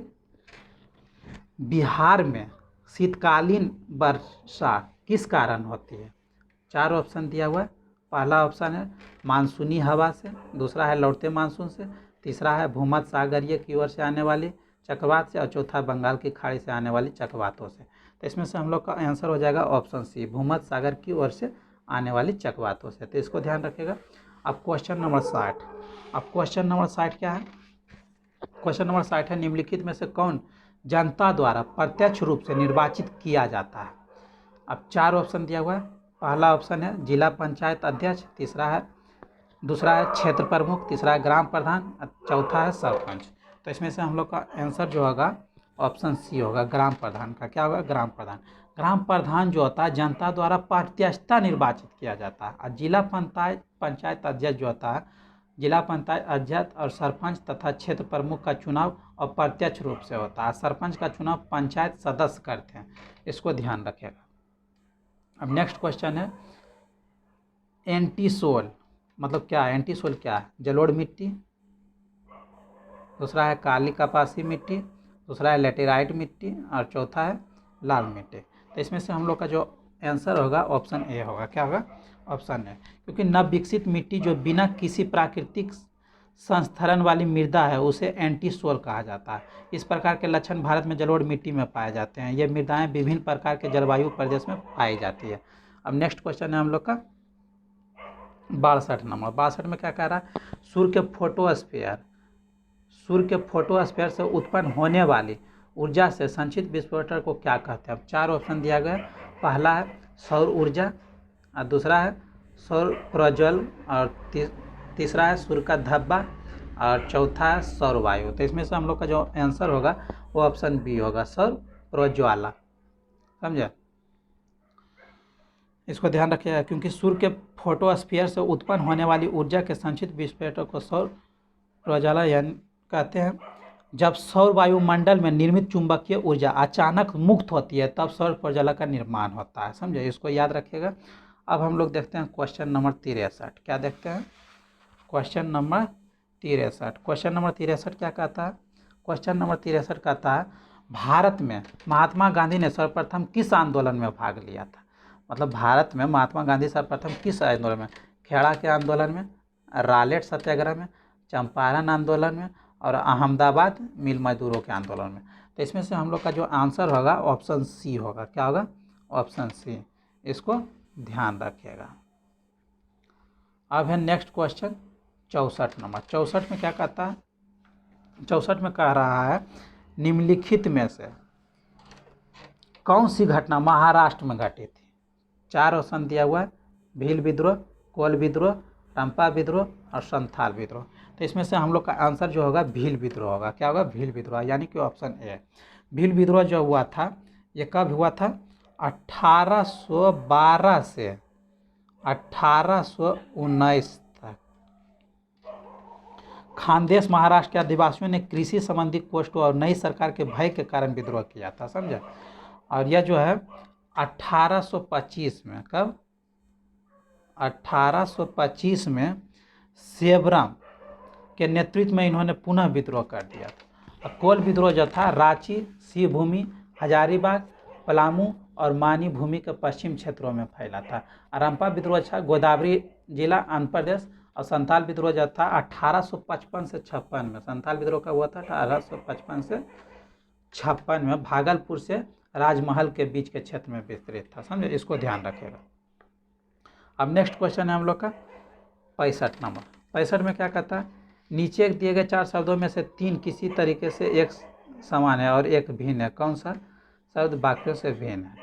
बिहार में शीतकालीन वर्षा किस कारण होती है? 4 ऑप्शन दिया हुआ है। पहला ऑप्शन है मानसूनी हवा से, दूसरा है लौटते मानसून से, तीसरा है भूमध्य सागरीय की ओर से आने वाली चक्रवात से, और चौथा बंगाल की खाड़ी से आने वाली चक्रवातों से। तो इसमें से हम लोग का आंसर हो जाएगा ऑप्शन सी, भूमध्य सागर की ओर से आने वाली चक्रवातों से। तो इसको ध्यान रखिएगा। अब क्वेश्चन नंबर 60। अब क्वेश्चन नंबर 60 क्या है? क्वेश्चन नंबर 60 है निम्नलिखित में से कौन जनता द्वारा प्रत्यक्ष रूप से निर्वाचित किया जाता है? अब 4 ऑप्शन दिया हुआ है। पहला ऑप्शन है जिला पंचायत अध्यक्ष, दूसरा है क्षेत्र प्रमुख, तीसरा है ग्राम प्रधान, चौथा है सरपंच। तो इसमें से हम लोग का आंसर जो होगा ऑप्शन सी होगा, ग्राम प्रधान का। क्या होगा? ग्राम प्रधान। ग्राम प्रधान जो होता है जनता द्वारा प्रत्यक्षता निर्वाचित किया जाता है, और जिला पंचायत अध्यक्ष जो होता है, जिला पंचायत अध्यक्ष और सरपंच तथा क्षेत्र प्रमुख का चुनाव अप्रत्यक्ष रूप से होता है। सरपंच का चुनाव पंचायत सदस्य करते हैं, इसको ध्यान रखिएगा। अब नेक्स्ट क्वेश्चन है एंटीसोल मतलब क्या है? एंटीसोल क्या है? जलोढ़ मिट्टी, दूसरा है काली कपासी मिट्टी, दूसरा है लेटेराइट मिट्टी, और चौथा है लाल मिट्टी। तो इसमें से हम लोग का जो आंसर होगा ऑप्शन ए होगा। क्या होगा? ऑप्शन ए, क्योंकि नव विकसित मिट्टी जो बिना किसी प्राकृतिक संस्थरण वाली मृदा है उसे एंटीसोल कहा जाता है। इस प्रकार के लक्षण भारत में जलोढ़ मिट्टी में पाए जाते हैं। ये मृदाएं विभिन्न प्रकार के जलवायु प्रदेश में पाई जाती है। अब नेक्स्ट क्वेश्चन है हम लोग का 62 नंबर। 62 में क्या कह रहा है? सूर्य के फोटोस्फीयर से उत्पन्न होने वाली ऊर्जा से संचित विस्फोटक को क्या कहते हैं? अब 4 ऑप्शन दिया गया है। पहला है सौर ऊर्जा, और दूसरा है सौर प्रज्वल, और तीसरा है सूर्य का धब्बा, और चौथा है सौर वायु। तो इसमें से हम लोग का जो आंसर होगा वो ऑप्शन बी होगा, सौर प्रज्वाला। समझे? इसको ध्यान रखिएगा, क्योंकि सूर्य के फोटोस्फीयर से उत्पन्न होने वाली ऊर्जा के संचित विस्फोटक को सौर प्रज्वाला यानी कहते हैं। जब सौर वायुमंडल में निर्मित चुंबकीय ऊर्जा अचानक मुक्त होती है तब सौर प्रज्वाला का निर्माण होता है। समझे? इसको याद रखिएगा। अब हम लोग देखते हैं क्वेश्चन नंबर 63। क्या देखते हैं? Question number 63। क्वेश्चन नंबर 63 क्या कहता है? क्वेश्चन नंबर 63 कहता है भारत में महात्मा गांधी ने सर्वप्रथम किस आंदोलन में भाग लिया था? मतलब भारत में महात्मा गांधी सर्वप्रथम किस आंदोलन में? खेड़ा के आंदोलन में, रालेट सत्याग्रह में, चंपारण आंदोलन में, और अहमदाबाद मिल मजदूरों के आंदोलन में। तो इसमें से हम लोग का जो आंसर होगा ऑप्शन सी होगा। क्या होगा? Option C. इसको ध्यान रखिएगा। अब है नेक्स्ट क्वेश्चन 64 नंबर। 64 में क्या कहता है? 64 में कह रहा है निम्नलिखित में से कौन सी घटना महाराष्ट्र में घटी थी? 4 ऑप्शन दिया हुआ है। भील विद्रोह, कोल विद्रोह, रंपा विद्रोह, और संथाल विद्रोह। तो इसमें से हम लोग का आंसर जो होगा भील विद्रोह होगा। क्या होगा? भील विद्रोह, यानी कि ऑप्शन ए। भील विद्रोह जो हुआ था ये कब हुआ था? 1812 से 1819 तक। खानदेश महाराष्ट्र के आदिवासियों ने कृषि संबंधी कोष्ठों और नई सरकार के भय के कारण विद्रोह किया था। समझे? और यह जो है 1825 में, कब? 1825 में सेबराम के नेतृत्व में इन्होंने पुनः विद्रोह कर दिया था। कोल विद्रोह जो था रांची, शिवभूमि, हजारीबाग, पलामू और मानी भूमि के पश्चिम क्षेत्रों में फैला था। रंपा विद्रोह था गोदावरी जिला आंध्र प्रदेश। और संथाल विद्रोह जो था 1855 से 56 में। संथाल विद्रोह का हुआ था 1855 से 56 में भागलपुर से राजमहल के बीच के क्षेत्र में विस्तृत था। समझे? इसको ध्यान रखिएगा। अब नेक्स्ट क्वेश्चन है हम लोग का 65 नंबर। 65 में क्या कहता है? नीचे दिए गए 4 शब्दों में से 3 किसी तरीके से एक समान है और एक भिन्न है। कौन सा शब्द वाक्यों से भिन्न है?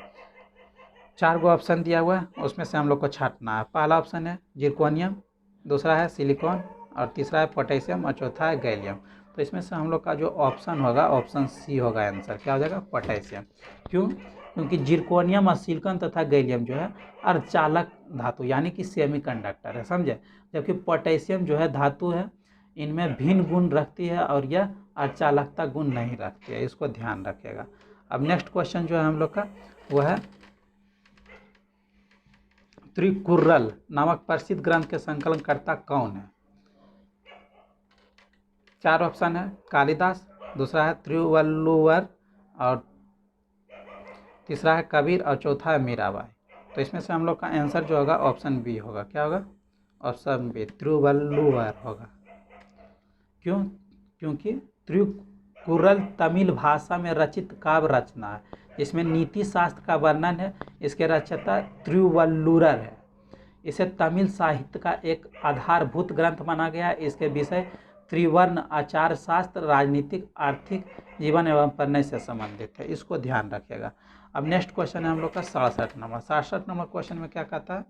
4 गो ऑप्शन दिया हुआ है, उसमें से हम लोग को छांटना है। पहला ऑप्शन है जिरकोनियम, दूसरा है सिलिकॉन, और तीसरा है पोटेशियम, और चौथा है गैलियम। तो इसमें से हम लोग का जो ऑप्शन होगा ऑप्शन सी होगा आंसर। क्या हो जाएगा? पोटेशियम। क्यों? क्योंकि जिरकोनियम और सिलिकॉन तथा गैलियम जो है अर्धचालक धातु यानी कि सेमीकंडक्टर है। समझे? जबकि पोटेशियम जो है धातु है, इनमें भिन्न गुण रखती है और यह अर्धचालकता गुण नहीं रखती है। इसको ध्यान रखिएगा। अब नेक्स्ट क्वेश्चन जो है हम लोग का वह है त्रिकुर्रल नामक प्रसिद्ध ग्रंथ के संकलनकर्ता कौन है? 4 ऑप्शन है कालिदास, दूसरा है तिरुवल्लुवर, और तीसरा है कबीर और चौथा है मीराबाई। तो इसमें से हम लोग का आंसर जो होगा ऑप्शन बी होगा। क्या होगा? ऑप्शन बी, तिरुवल्लुवर होगा। क्यों? क्योंकि तिरुकुरल तमिल भाषा में रचित काव्य रचना है, इसमें नीति शास्त्र का वर्णन है। इसके रचयिता तिरुवल्लुवर है। इसे तमिल साहित्य का एक आधारभूत ग्रंथ माना गया है। इसके विषय त्रिवर्ण आचार शास्त्र, राजनीतिक, आर्थिक, जीवन एवं परिणय से संबंधित है। इसको ध्यान रखिएगा। अब नेक्स्ट क्वेश्चन है हम लोग का 67 नंबर। 67 नंबर क्वेश्चन में क्या कहता है?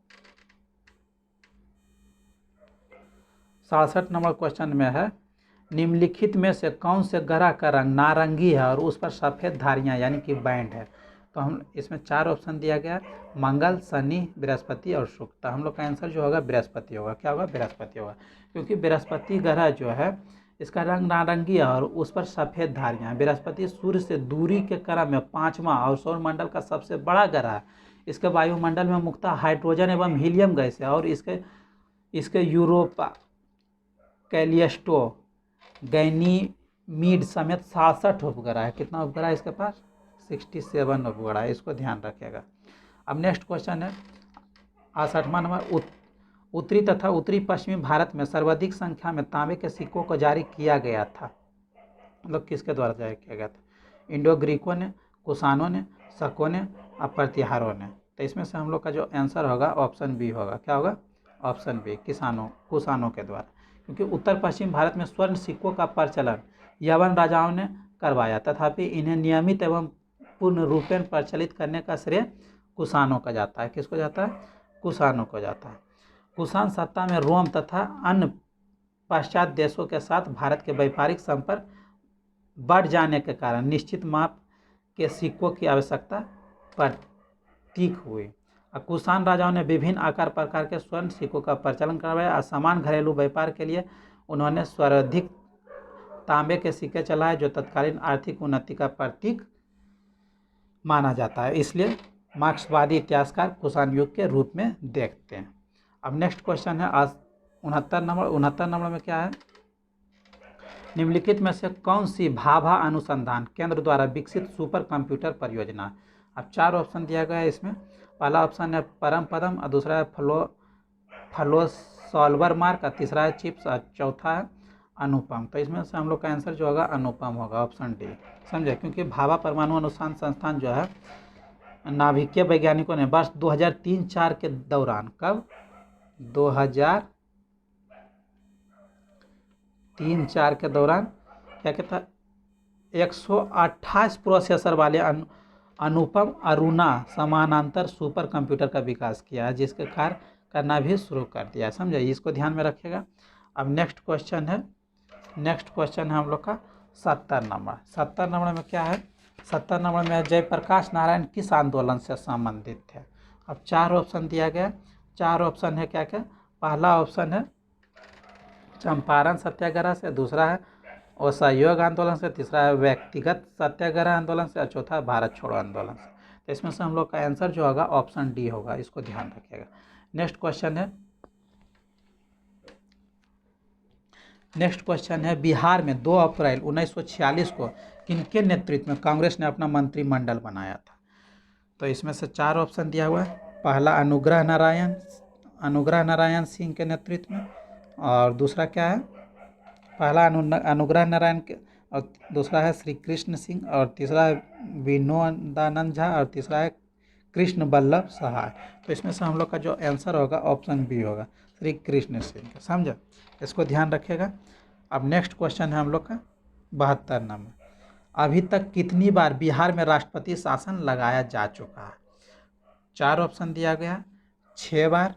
67 नंबर क्वेश्चन में है, निम्नलिखित में से कौन से ग्रह का रंग नारंगी है और उस पर सफ़ेद धारियाँ यानी कि बैंड है? तो हम इसमें 4 ऑप्शन दिया गया, मंगल, शनि, बृहस्पति और शुक्र। तो हम लोग का आंसर जो होगा बृहस्पति होगा। क्या होगा? बृहस्पति होगा। क्योंकि बृहस्पति ग्रह जो है इसका रंग नारंगी है और उस पर सफ़ेद धारियाँ हैं। बृहस्पति सूर्य से दूरी के क्रम में 5वां और सौरमंडल का सबसे बड़ा ग्रह है। इसके वायुमंडल में मुख्यतः हाइड्रोजन एवं हीलियम गैस है और इसके यूरोपा, कैलिस्टो, गैनीमीड समेत 67 उपग्रह है। कितना उपग्रह है इसके पास? 67 उपग्रह है। इसको ध्यान रखिएगा। अब नेक्स्ट क्वेश्चन है 68वां नंबर, उत्तरी तथा उत्तरी पश्चिमी भारत में सर्वाधिक संख्या में तांबे के सिक्कों को जारी किया गया था। मतलब किसके द्वारा जारी किया गया था? इंडो ग्रीकों ने, कुषाणों ने, शकों ने और प्रतिहारों ने। तो इसमें से हम लोग का जो आंसर होगा ऑप्शन बी होगा। क्या होगा? ऑप्शन बी, कुषाणों के द्वारा। क्योंकि उत्तर पश्चिम भारत में स्वर्ण सिक्कों का प्रचलन यवन राजाओं ने करवाया, तथापि इन्हें नियमित एवं पूर्ण रूपेण प्रचलित करने का श्रेय कुषाणों का जाता है। किसको जाता है? कुषाणों को जाता है। कुषाण सत्ता में रोम तथा अन्य पाश्चात्य देशों के साथ भारत के व्यापारिक संपर्क बढ़ जाने के कारण निश्चित माप के सिक्कों की आवश्यकता प्रतीक हुई। कुषाण राजाओं ने विभिन्न आकार प्रकार के स्वर्ण सिक्कों का प्रचलन करवाया। असमान घरेलू व्यापार के लिए उन्होंने सर्वाधिक तांबे के सिक्के चलाए, जो तत्कालीन आर्थिक उन्नति का प्रतीक माना जाता है। इसलिए मार्क्सवादी इतिहासकार कुषाण युग के रूप में देखते हैं। अब नेक्स्ट क्वेश्चन है आज 69 नंबर। 69 नंबर में क्या है? निम्नलिखित में से कौन सी भाभा अनुसंधान केंद्र द्वारा विकसित सुपर कंप्यूटर परियोजना? अब 4 ऑप्शन दिया गया है इसमें। पहला ऑप्शन है परम पदम और दूसरा है फ्लो सॉल्वर मार्क और तीसरा है चिप्स और चौथा है अनुपम। तो इसमें से हम लोग का आंसर जो होगा अनुपम होगा, ऑप्शन डी। समझे? क्योंकि भाभा परमाणु अनुसंधान संस्थान जो है नाभिकीय वैज्ञानिकों ने वर्ष 2003-4 के दौरान, कब? 2003-4 के दौरान क्या कहता, 128 प्रोसेसर वाले अनुपम अरुणा समानांतर सुपर कंप्यूटर का विकास किया है, जिसके कार्य करना भी शुरू कर दिया है। समझे? इसको ध्यान में रखिएगा। अब नेक्स्ट क्वेश्चन है हम लोग का 70 नंबर। 70 नंबर में क्या है? 70 नंबर में जयप्रकाश नारायण किस आंदोलन से संबंधित थे? अब 4 ऑप्शन दिया गया। 4 ऑप्शन है क्या क्या? पहला ऑप्शन है चंपारण सत्याग्रह से, दूसरा है असहयोग आंदोलन से, तीसरा है व्यक्तिगत सत्याग्रह आंदोलन से और चौथा है भारत छोड़ो आंदोलन से। तो इसमें से हम लोग का आंसर जो होगा ऑप्शन डी होगा। इसको ध्यान रखिएगा। नेक्स्ट क्वेश्चन है बिहार में 2 अप्रैल 1946 को किनके नेतृत्व में कांग्रेस ने अपना मंत्रिमंडल बनाया था? तो इसमें से 4 ऑप्शन दिया हुआ है। पहला अनुग्रह नारायण सिंह के नेतृत्व में, और दूसरा क्या है? पहला अनुग्रह नारायण के, और दूसरा है श्री कृष्ण सिंह, और तीसरा है विनोदानंद झा, और तीसरा है कृष्ण वल्लभ सहाय। तो इसमें से हम लोग का जो आंसर होगा ऑप्शन बी होगा, श्री कृष्ण सिंह। समझा? इसको ध्यान रखिएगा। अब नेक्स्ट क्वेश्चन है हम लोग का 72 नंबर। अभी तक कितनी बार बिहार में राष्ट्रपति शासन लगाया जा चुका है? 4 ऑप्शन दिया गया, 6 बार,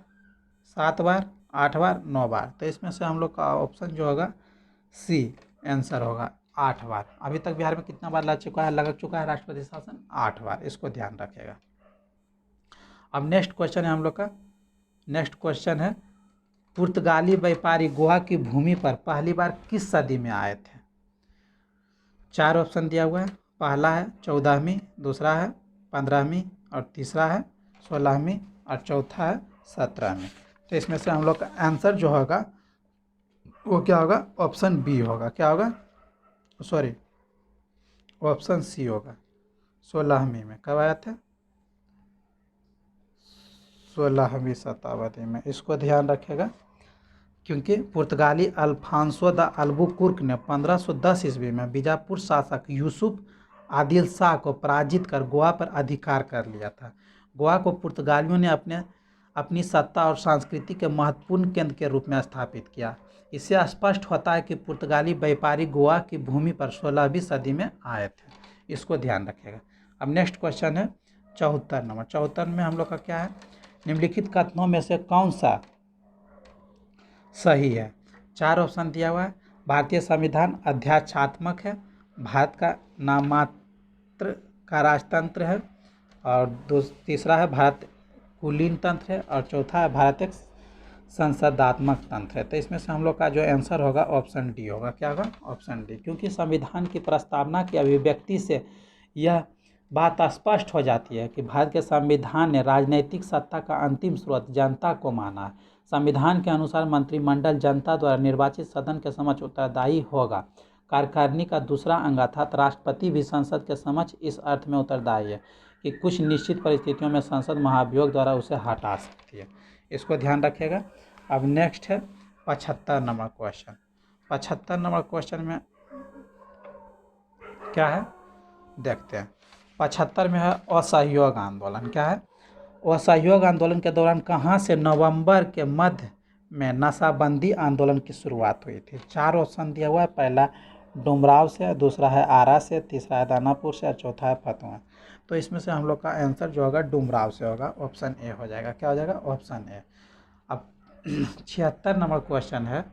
7 बार, 8 बार, 9 बार। तो इसमें से हम लोग का ऑप्शन जो होगा सी आंसर होगा, 8 बार। अभी तक बिहार में कितना बार लग चुका है राष्ट्रपति शासन? 8 बार। इसको ध्यान रखिएगा। अब नेक्स्ट क्वेश्चन है हम लोग का, नेक्स्ट क्वेश्चन है पुर्तगाली व्यापारी गोवा की भूमि पर पहली बार किस सदी में आए थे? 4 ऑप्शन दिया हुआ है। पहला है 14वीं, दूसरा है 15वीं, और तीसरा है 16वीं, और चौथा है 17वीं। तो इसमें से हम लोग का आंसर जो होगा वो क्या होगा? ऑप्शन बी होगा। क्या होगा? सॉरी, ऑप्शन सी होगा। 16वीं में कब आया था? 16वीं शताब्दी में, इसको ध्यान रखेगा, क्योंकि पुर्तगाली अल्फांसो द अल्बुकुर्क ने 1510 ईस्वी में बीजापुर शासक यूसुफ आदिल शाह को पराजित कर गोवा पर अधिकार कर लिया था। गोवा को पुर्तगालियों ने अपनी सत्ता और संस्कृति के महत्वपूर्ण केंद्र के रूप में स्थापित किया। इससे स्पष्ट होता है कि पुर्तगाली व्यापारी गोवा की भूमि पर 16वीं सदी में आए थे। इसको ध्यान रखिएगा। अब नेक्स्ट क्वेश्चन है 74 नंबर। 74 में हम लोग का क्या है, निम्नलिखित कथनों में से कौन सा सही है। 4 ऑप्शन दिया हुआ है। भारतीय संविधान अध्यात्मात्मक है, भारत का नाममात्र का राजतंत्र है, और तीसरा है भारत कुलीन तंत्र है, और चौथा है भारत एक संसदात्मक तंत्र है। तो इसमें से हम लोग का जो आंसर होगा ऑप्शन डी होगा। क्या होगा, ऑप्शन डी, क्योंकि संविधान की प्रस्तावना की अभिव्यक्ति से यह बात स्पष्ट हो जाती है कि भारत के संविधान ने राजनीतिक सत्ता का अंतिम स्रोत जनता को माना है। संविधान के अनुसार मंत्रिमंडल जनता द्वारा निर्वाचित सदन के समक्ष उत्तरदायी होगा। कार्यकारिणी का दूसरा अंग अर्थात राष्ट्रपति भी संसद के समक्ष इस अर्थ में उत्तरदायी है कि कुछ निश्चित परिस्थितियों में संसद महाभियोग द्वारा उसे हटा सकती है। इसको ध्यान रखिएगा। अब नेक्स्ट है 75 नंबर क्वेश्चन। 75 नंबर क्वेश्चन में क्या है देखते हैं। 75 में है असहयोग आंदोलन। क्या है, असहयोग आंदोलन के दौरान कहाँ से नवंबर के मध्य में नशाबंदी आंदोलन की शुरुआत हुई थी। 4 ऑप्शन दिया हुआ है। पहला डुमराव से, दूसरा है आरा से, तीसरा है दानापुर से, और चौथा है फतुहा। तो इसमें से हम लोग का आंसर जो होगा डुमराव से होगा, ऑप्शन ए हो जाएगा। क्या हो जाएगा, ऑप्शन ए। अब 76 नंबर क्वेश्चन है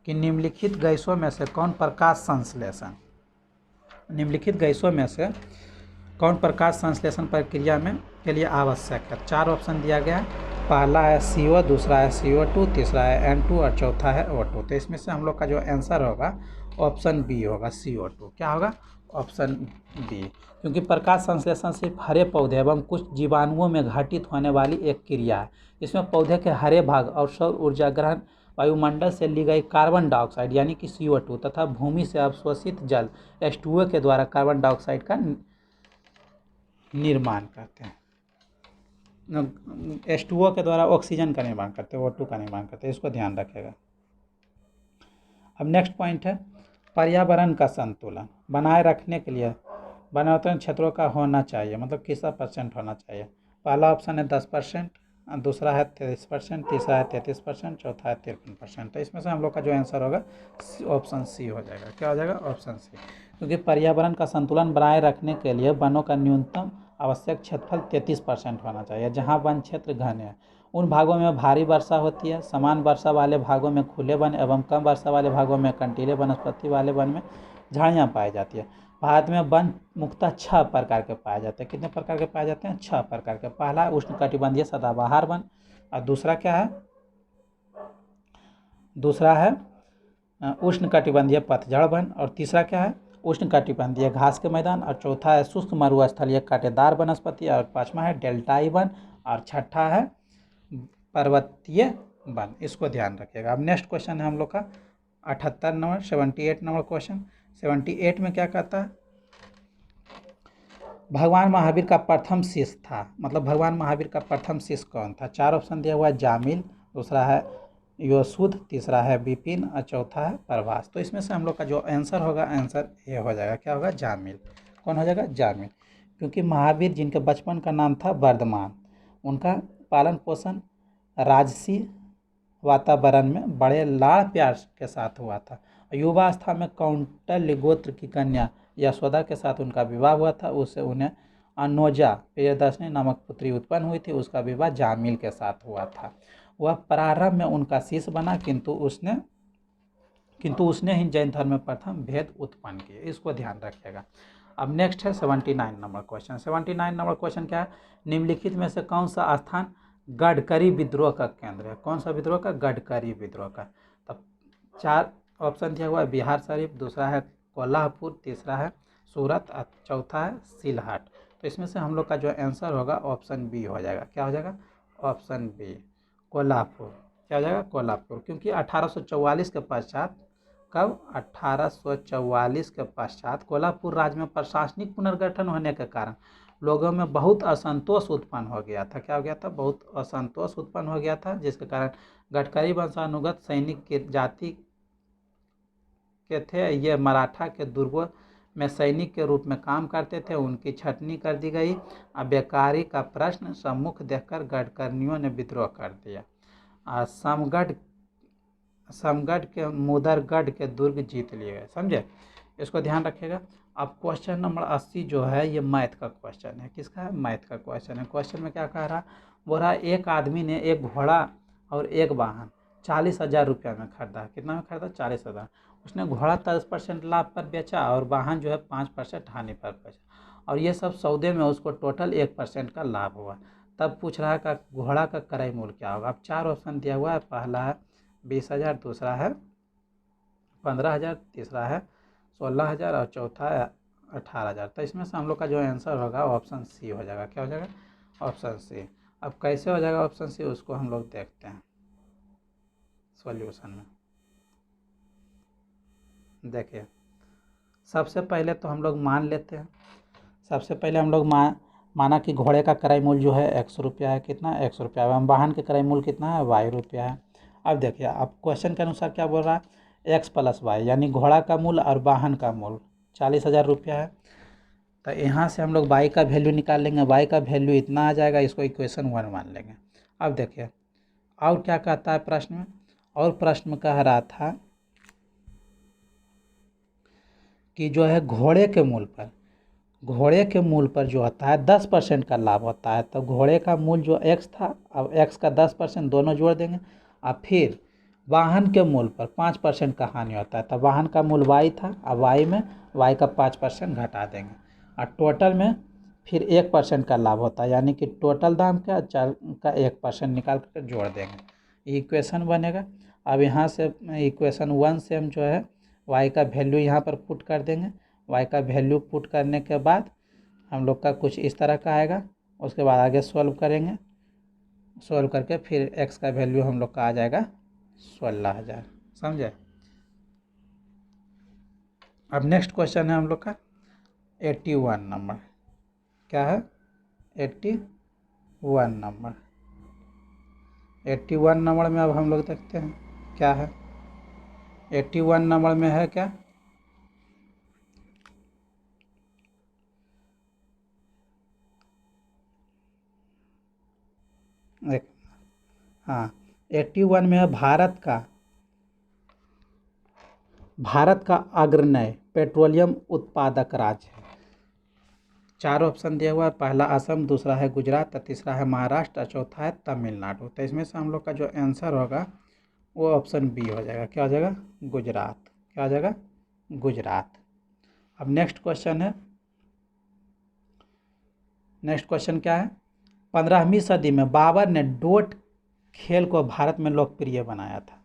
कि निम्नलिखित गैसों में से कौन प्रकाश संश्लेषण, निम्नलिखित गैसों में से कौन प्रकाश संश्लेषण प्रक्रिया में के लिए आवश्यक है। 4 ऑप्शन दिया गया है। पहला है CO, दूसरा है CO2, तीसरा है N2 और चौथा है O2। तो इसमें से हम लोग का जो आंसर होगा ऑप्शन बी होगा, CO2। क्या होगा, ऑप्शन बी, क्योंकि प्रकाश संश्लेषण सिर्फ हरे पौधे एवं कुछ जीवाणुओं में घटित होने वाली एक क्रिया है। इसमें पौधे के हरे भाग और सौर ऊर्जा ग्रहण, वायुमंडल से ली गई कार्बन डाइऑक्साइड यानी कि CO2 तथा भूमि से अवशोषित जल H2O के द्वारा कार्बन डाइऑक्साइड का निर्माण करते हैं। H2O के द्वारा ऑक्सीजन का निर्माण करते हैं, O2 का निर्माण करते हैं। इसको ध्यान रखेगा। अब नेक्स्ट पॉइंट है पर्यावरण का संतुलन बनाए रखने के लिए वनावरण क्षेत्रों का होना चाहिए, मतलब कितना % होना चाहिए। पहला ऑप्शन है 10%, दूसरा है 23%, तीसरा है 33%, चौथा है 53%। तो इसमें से हम लोग का जो आंसर होगा ऑप्शन सी हो जाएगा। क्या हो जाएगा, ऑप्शन सी, क्योंकि पर्यावरण का संतुलन बनाए रखने के लिए वनों का न्यूनतम आवश्यक क्षेत्रफल 33% होना चाहिए। जहाँ वन क्षेत्र घने हैं उन भागों में भारी वर्षा होती है, समान वर्षा वाले भागों में खुले वन एवं कम वर्षा वाले भागों में कंटीले वनस्पति वाले वन में झाड़ियाँ पाई जाती है। भारत में वन मुख्यतः 6 प्रकार के पाए जाते हैं। कितने प्रकार के पाए जाते हैं, 6 प्रकार के। पहला है उष्णकटिबंधीय सदाबहार वन, और दूसरा क्या है, दूसरा है उष्णकटिबंधीय पतझड़ वन, और तीसरा क्या है उष्णकटिबंधीय घास के मैदान, और चौथा है शुष्क मरुस्थलीय कांटेदार वनस्पति, और पांचवा है डेल्टाई वन, और छठा है पर्वतीय वन। इसको ध्यान रखिएगा। अब नेक्स्ट क्वेश्चन है हम लोग का 78 नंबर 78 नंबर क्वेश्चन। 78 में क्या कहता है, भगवान महावीर का प्रथम शिष्य था, मतलब भगवान महावीर का प्रथम शिष्य कौन था। 4 ऑप्शन दिया हुआ है। जामिल, दूसरा है योशुद्ध, तीसरा है विपिन, और चौथा है प्रभास। तो इसमें से हम लोग का जो आंसर होगा आंसर ये हो जाएगा। क्या होगा, जामिल। कौन हो जाएगा, जामिल, क्योंकि महावीर जिनके बचपन का नाम था वर्धमान, उनका पालन पोषण राजसी वातावरण में बड़े लाड़ प्यार के साथ हुआ था। युवावस्था में कौंडल्य गोत्र की कन्या यशोदा के साथ उनका विवाह हुआ था। उससे उन्हें अनोजा प्रियदर्शनी नामक पुत्री उत्पन्न हुई थी। उसका विवाह जामिल के साथ हुआ था। वह प्रारंभ में उनका शिष्य बना, किंतु उसने ही जैन धर्म में प्रथम भेद उत्पन्न किए। इसको ध्यान रखिएगा। अब नेक्स्ट है 79 नंबर क्वेश्चन। 79 नंबर क्वेश्चन क्या है, निम्नलिखित में से कौन सा स्थान गडकरी विद्रोह का केंद्र है। कौन सा विद्रोह का, गडकरी विद्रोह का। तब 4 ऑप्शन दिया हुआ है। बिहार शरीफ, दूसरा है कोल्हापुर, तीसरा है सूरत, और चौथा है सिलहट। तो इसमें से हम लोग का जो आंसर होगा ऑप्शन बी हो जाएगा। क्या हो जाएगा, ऑप्शन बी, कोल्हापुर। क्या हो जाएगा, कोल्हापुर, क्योंकि 1844 के पश्चात, कब 1844 के पश्चात कोल्हापुर राज्य में प्रशासनिक पुनर्गठन होने के कारण लोगों में बहुत असंतोष उत्पन्न हो गया था। क्या हो गया था? बहुत असंतोष उत्पन्न हो गया था, जिसके कारण गडकरी वंशानुगत सैनिक की जाति के थे। ये मराठा के दुर्गों में सैनिक के रूप में काम करते थे, उनकी छटनी कर दी गई। अब बेकारी का प्रश्न सम्मुख देखकर गडकर्णियों ने विद्रोह कर दिया। समगढ़ के मुदरगढ़ के दुर्ग जीत लिए गए। समझे, इसको ध्यान रखिएगा। अब क्वेश्चन नंबर 80 जो है ये मैथ का क्वेश्चन है। किसका है? मैथ का क्वेश्चन है। क्वेश्चन में क्या कह रहा? बोल रहा एक आदमी ने एक घोड़ा और एक वाहन 40,000 रुपया में खरीदा। कितना में खरीदा? 40,000। उसने घोड़ा 10% लाभ पर बेचा और वाहन जो है 5% हानि पर बेचा, और ये सब सौदे में उसको टोटल 1% का लाभ हुआ। तब पूछ रहा है कि घोड़ा का क्रय मूल्य क्या होगा। अब 4 ऑप्शन दिया हुआ है। पहला है 20,000, दूसरा है 15,000, तीसरा है 16,000 और चौथा है 18,000। तो इसमें से हम लोग का जो आंसर होगा ऑप्शन सी हो जाएगा। क्या हो जाएगा? Option C. अब कैसे हो जाएगा ऑप्शन सी, उसको हम लोग देखते हैं सॉल्यूशन में। देखिए, सबसे पहले तो हम लोग मान लेते हैं। सबसे पहले हम लोग माना कि घोड़े का क्रय मूल्य जो है 100 रुपया है। कितना? 100 रुपया है। वाहन के क्रय मूल्य कितना है? y रुपया है। अब देखिए, अब क्वेश्चन के अनुसार क्या बोल रहा है? x + y, यानी घोड़ा का मूल्य और वाहन का मूल्य 40,000 रुपया है। तो यहाँ से हम लोग y का वैल्यू निकाल लेंगे। y का वैल्यू इतना आ जाएगा, इसको इक्वेशन 1 मान लेंगे। अब देखिए और क्या कहता है प्रश्न में। और प्रश्न में कह रहा था कि जो है घोड़े के मूल्य पर जो होता है 10% का लाभ होता है। तो घोड़े का मूल्य जो x था, अब x का 10% दोनों जोड़ देंगे। अब फिर वाहन के मूल्य पर 5% का हानि होता है। तो वाहन का मूल्य y था, अब y में y का 5% घटा देंगे, और टोटल में फिर 1% का लाभ होता है, यानी कि टोटल दाम का 4 का 1% निकाल कर जोड़ देंगे। इक्वेशन बनेगा। अब यहाँ से इक्वेशन 1 से हम जो है y का वैल्यू यहाँ पर पुट कर देंगे। y का वैल्यू पुट करने के बाद हम लोग का कुछ इस तरह का आएगा। उसके बाद आगे सॉल्व करेंगे। सॉल्व करके फिर x का वैल्यू हम लोग का आ जाएगा 16,000। समझे। अब नेक्स्ट क्वेश्चन है हम लोग का 81 नंबर। क्या है? 81 नंबर। 81 नंबर में अब हम लोग देखते हैं क्या है। 81 नंबर में है क्या? एक, हाँ, 81 में है भारत का अग्रणी पेट्रोलियम उत्पादक राज्य है। 4 ऑप्शन दिया हुआ है। पहला असम, दूसरा है गुजरात, तीसरा है महाराष्ट्र, चौथा है तमिलनाडु। तो इसमें से हम लोग का जो आंसर होगा वो ऑप्शन बी हो जाएगा। क्या हो जाएगा? गुजरात। क्या हो जाएगा? गुजरात। अब नेक्स्ट क्वेश्चन है। नेक्स्ट क्वेश्चन क्या है? 15वीं सदी में बाबर ने डोट खेल को भारत में लोकप्रिय बनाया था।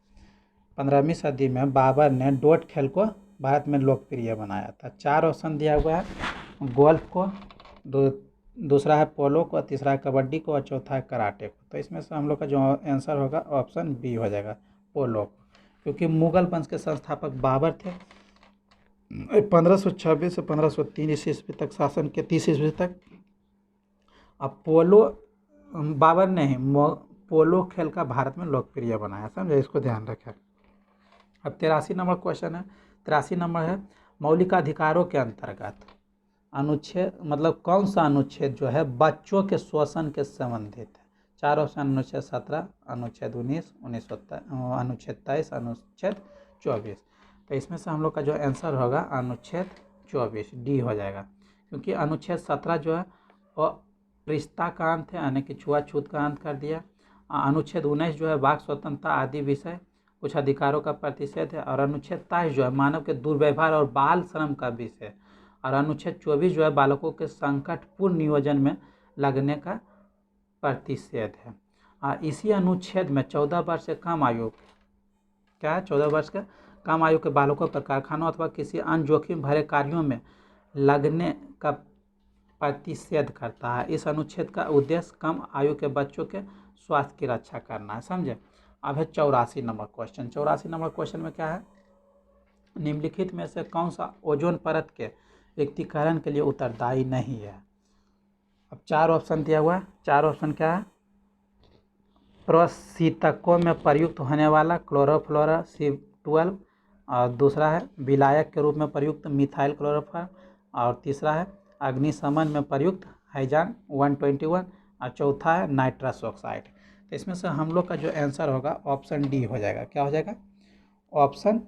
15वीं सदी में बाबर ने डोट खेल को भारत में लोकप्रिय बनाया था। 4 ऑप्शन दिया हुआ है। गोल्फ को, दूसरा है पोलो को, तीसरा है कबड्डी को, और चौथा है कराटे को। तो इसमें से हम लोग का जो आंसर होगा ऑप्शन बी हो जाएगा, पोलो को। क्योंकि मुगल वंश के संस्थापक बाबर थे। 1526 से 1503 ईस्वी तक शासन के, 30 ईस्वी तक। अब बाबर ने ही पोलो खेल का भारत में लोकप्रिय बनाया। समझे, इसको ध्यान रखें। अब 83 नंबर क्वेश्चन है। 83 नंबर है मौलिक अधिकारों के अंतर्गत अनुच्छेद, मतलब कौन सा अनुच्छेद जो है बच्चों के शोषण के संबंधित है। 4 ऑप्शन: अनुच्छेद 17, अनुच्छेद 19, अनुच्छेद 23, अनुच्छेद 24। तो इसमें से हम लोग का जो आंसर होगा अनुच्छेद 24 डी हो जाएगा। क्योंकि अनुच्छेद 17 जो है वो रिश्ता का अंत है, यानी कि छुआछूत का अंत कर दिया। अनुच्छेद 19 जो है वाक स्वतंत्रता आदि विषय कुछ अधिकारों का प्रतिषेध है। और अनुच्छेद 23 जो है मानव के दुर्व्यवहार और बाल श्रम का विषय। और अनुच्छेद 24 जो है बालकों के संकटपूर्ण नियोजन में लगने का प्रतिषेध है। इसी अनुच्छेद में 14 वर्ष से कम आयु, क्या है, 14 वर्ष के कम आयु के बालकों पर कारखानों अथवा किसी अन्य जोखिम भरे कार्यों में लगने का प्रतिषेध करता है। इस अनुच्छेद का उद्देश्य कम आयु के बच्चों के स्वास्थ्य की रक्षा करना है। समझे। अब है 84 नंबर क्वेश्चन। 84 नंबर क्वेश्चन में क्या है? निम्नलिखित में से कौन सा ओजोन परत के रिक्तीकरण के लिए उत्तरदायी नहीं है। अब 4 ऑप्शन दिया हुआ है, 4 ऑप्शन क्या है? प्रशीतकों में प्रयुक्त होने वाला क्लोरोफ्लोरा C12, और दूसरा है विलायक के रूप में प्रयुक्त मिथाइल क्लोरोफॉर्म, और तीसरा है अग्निशमन में प्रयुक्त हाइजान 121, और चौथा है नाइट्रस ऑक्साइड। तो इसमें से हम लोग का जो आंसर होगा ऑप्शन डी हो जाएगा। क्या हो जाएगा? ऑप्शन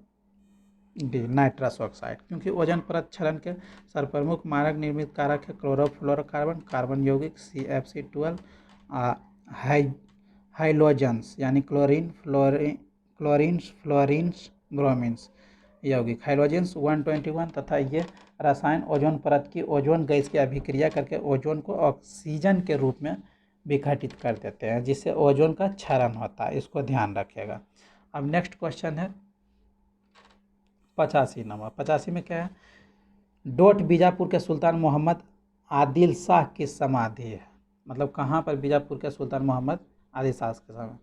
डी, नाइट्रस ऑक्साइड, क्योंकि ओजोन परत क्षरण के सर्वप्रमुख मारक निर्मित कारक है क्लोरोफ्लोरोकार्बन, कार्बन यौगिक CFC12, हाइलोजेंस यानी क्लोरीन, फ्लोरीन्स, ब्रोमीन्स यौगिक, हाइलोजेंस 121, तथा ये रसायन ओजोन परत की ओजोन गैस की अभिक्रिया करके ओजोन को ऑक्सीजन के रूप में विघटित कर देते हैं, जिससे ओजोन का क्षरण होता है। इसको ध्यान रखिएगा। अब नेक्स्ट क्वेश्चन है 85 नंबर। 85 में क्या है? डोट बीजापुर के सुल्तान मोहम्मद आदिल शाह की समाधि है। मतलब कहाँ पर बीजापुर के सुल्तान मोहम्मद आदिल शाह के समय?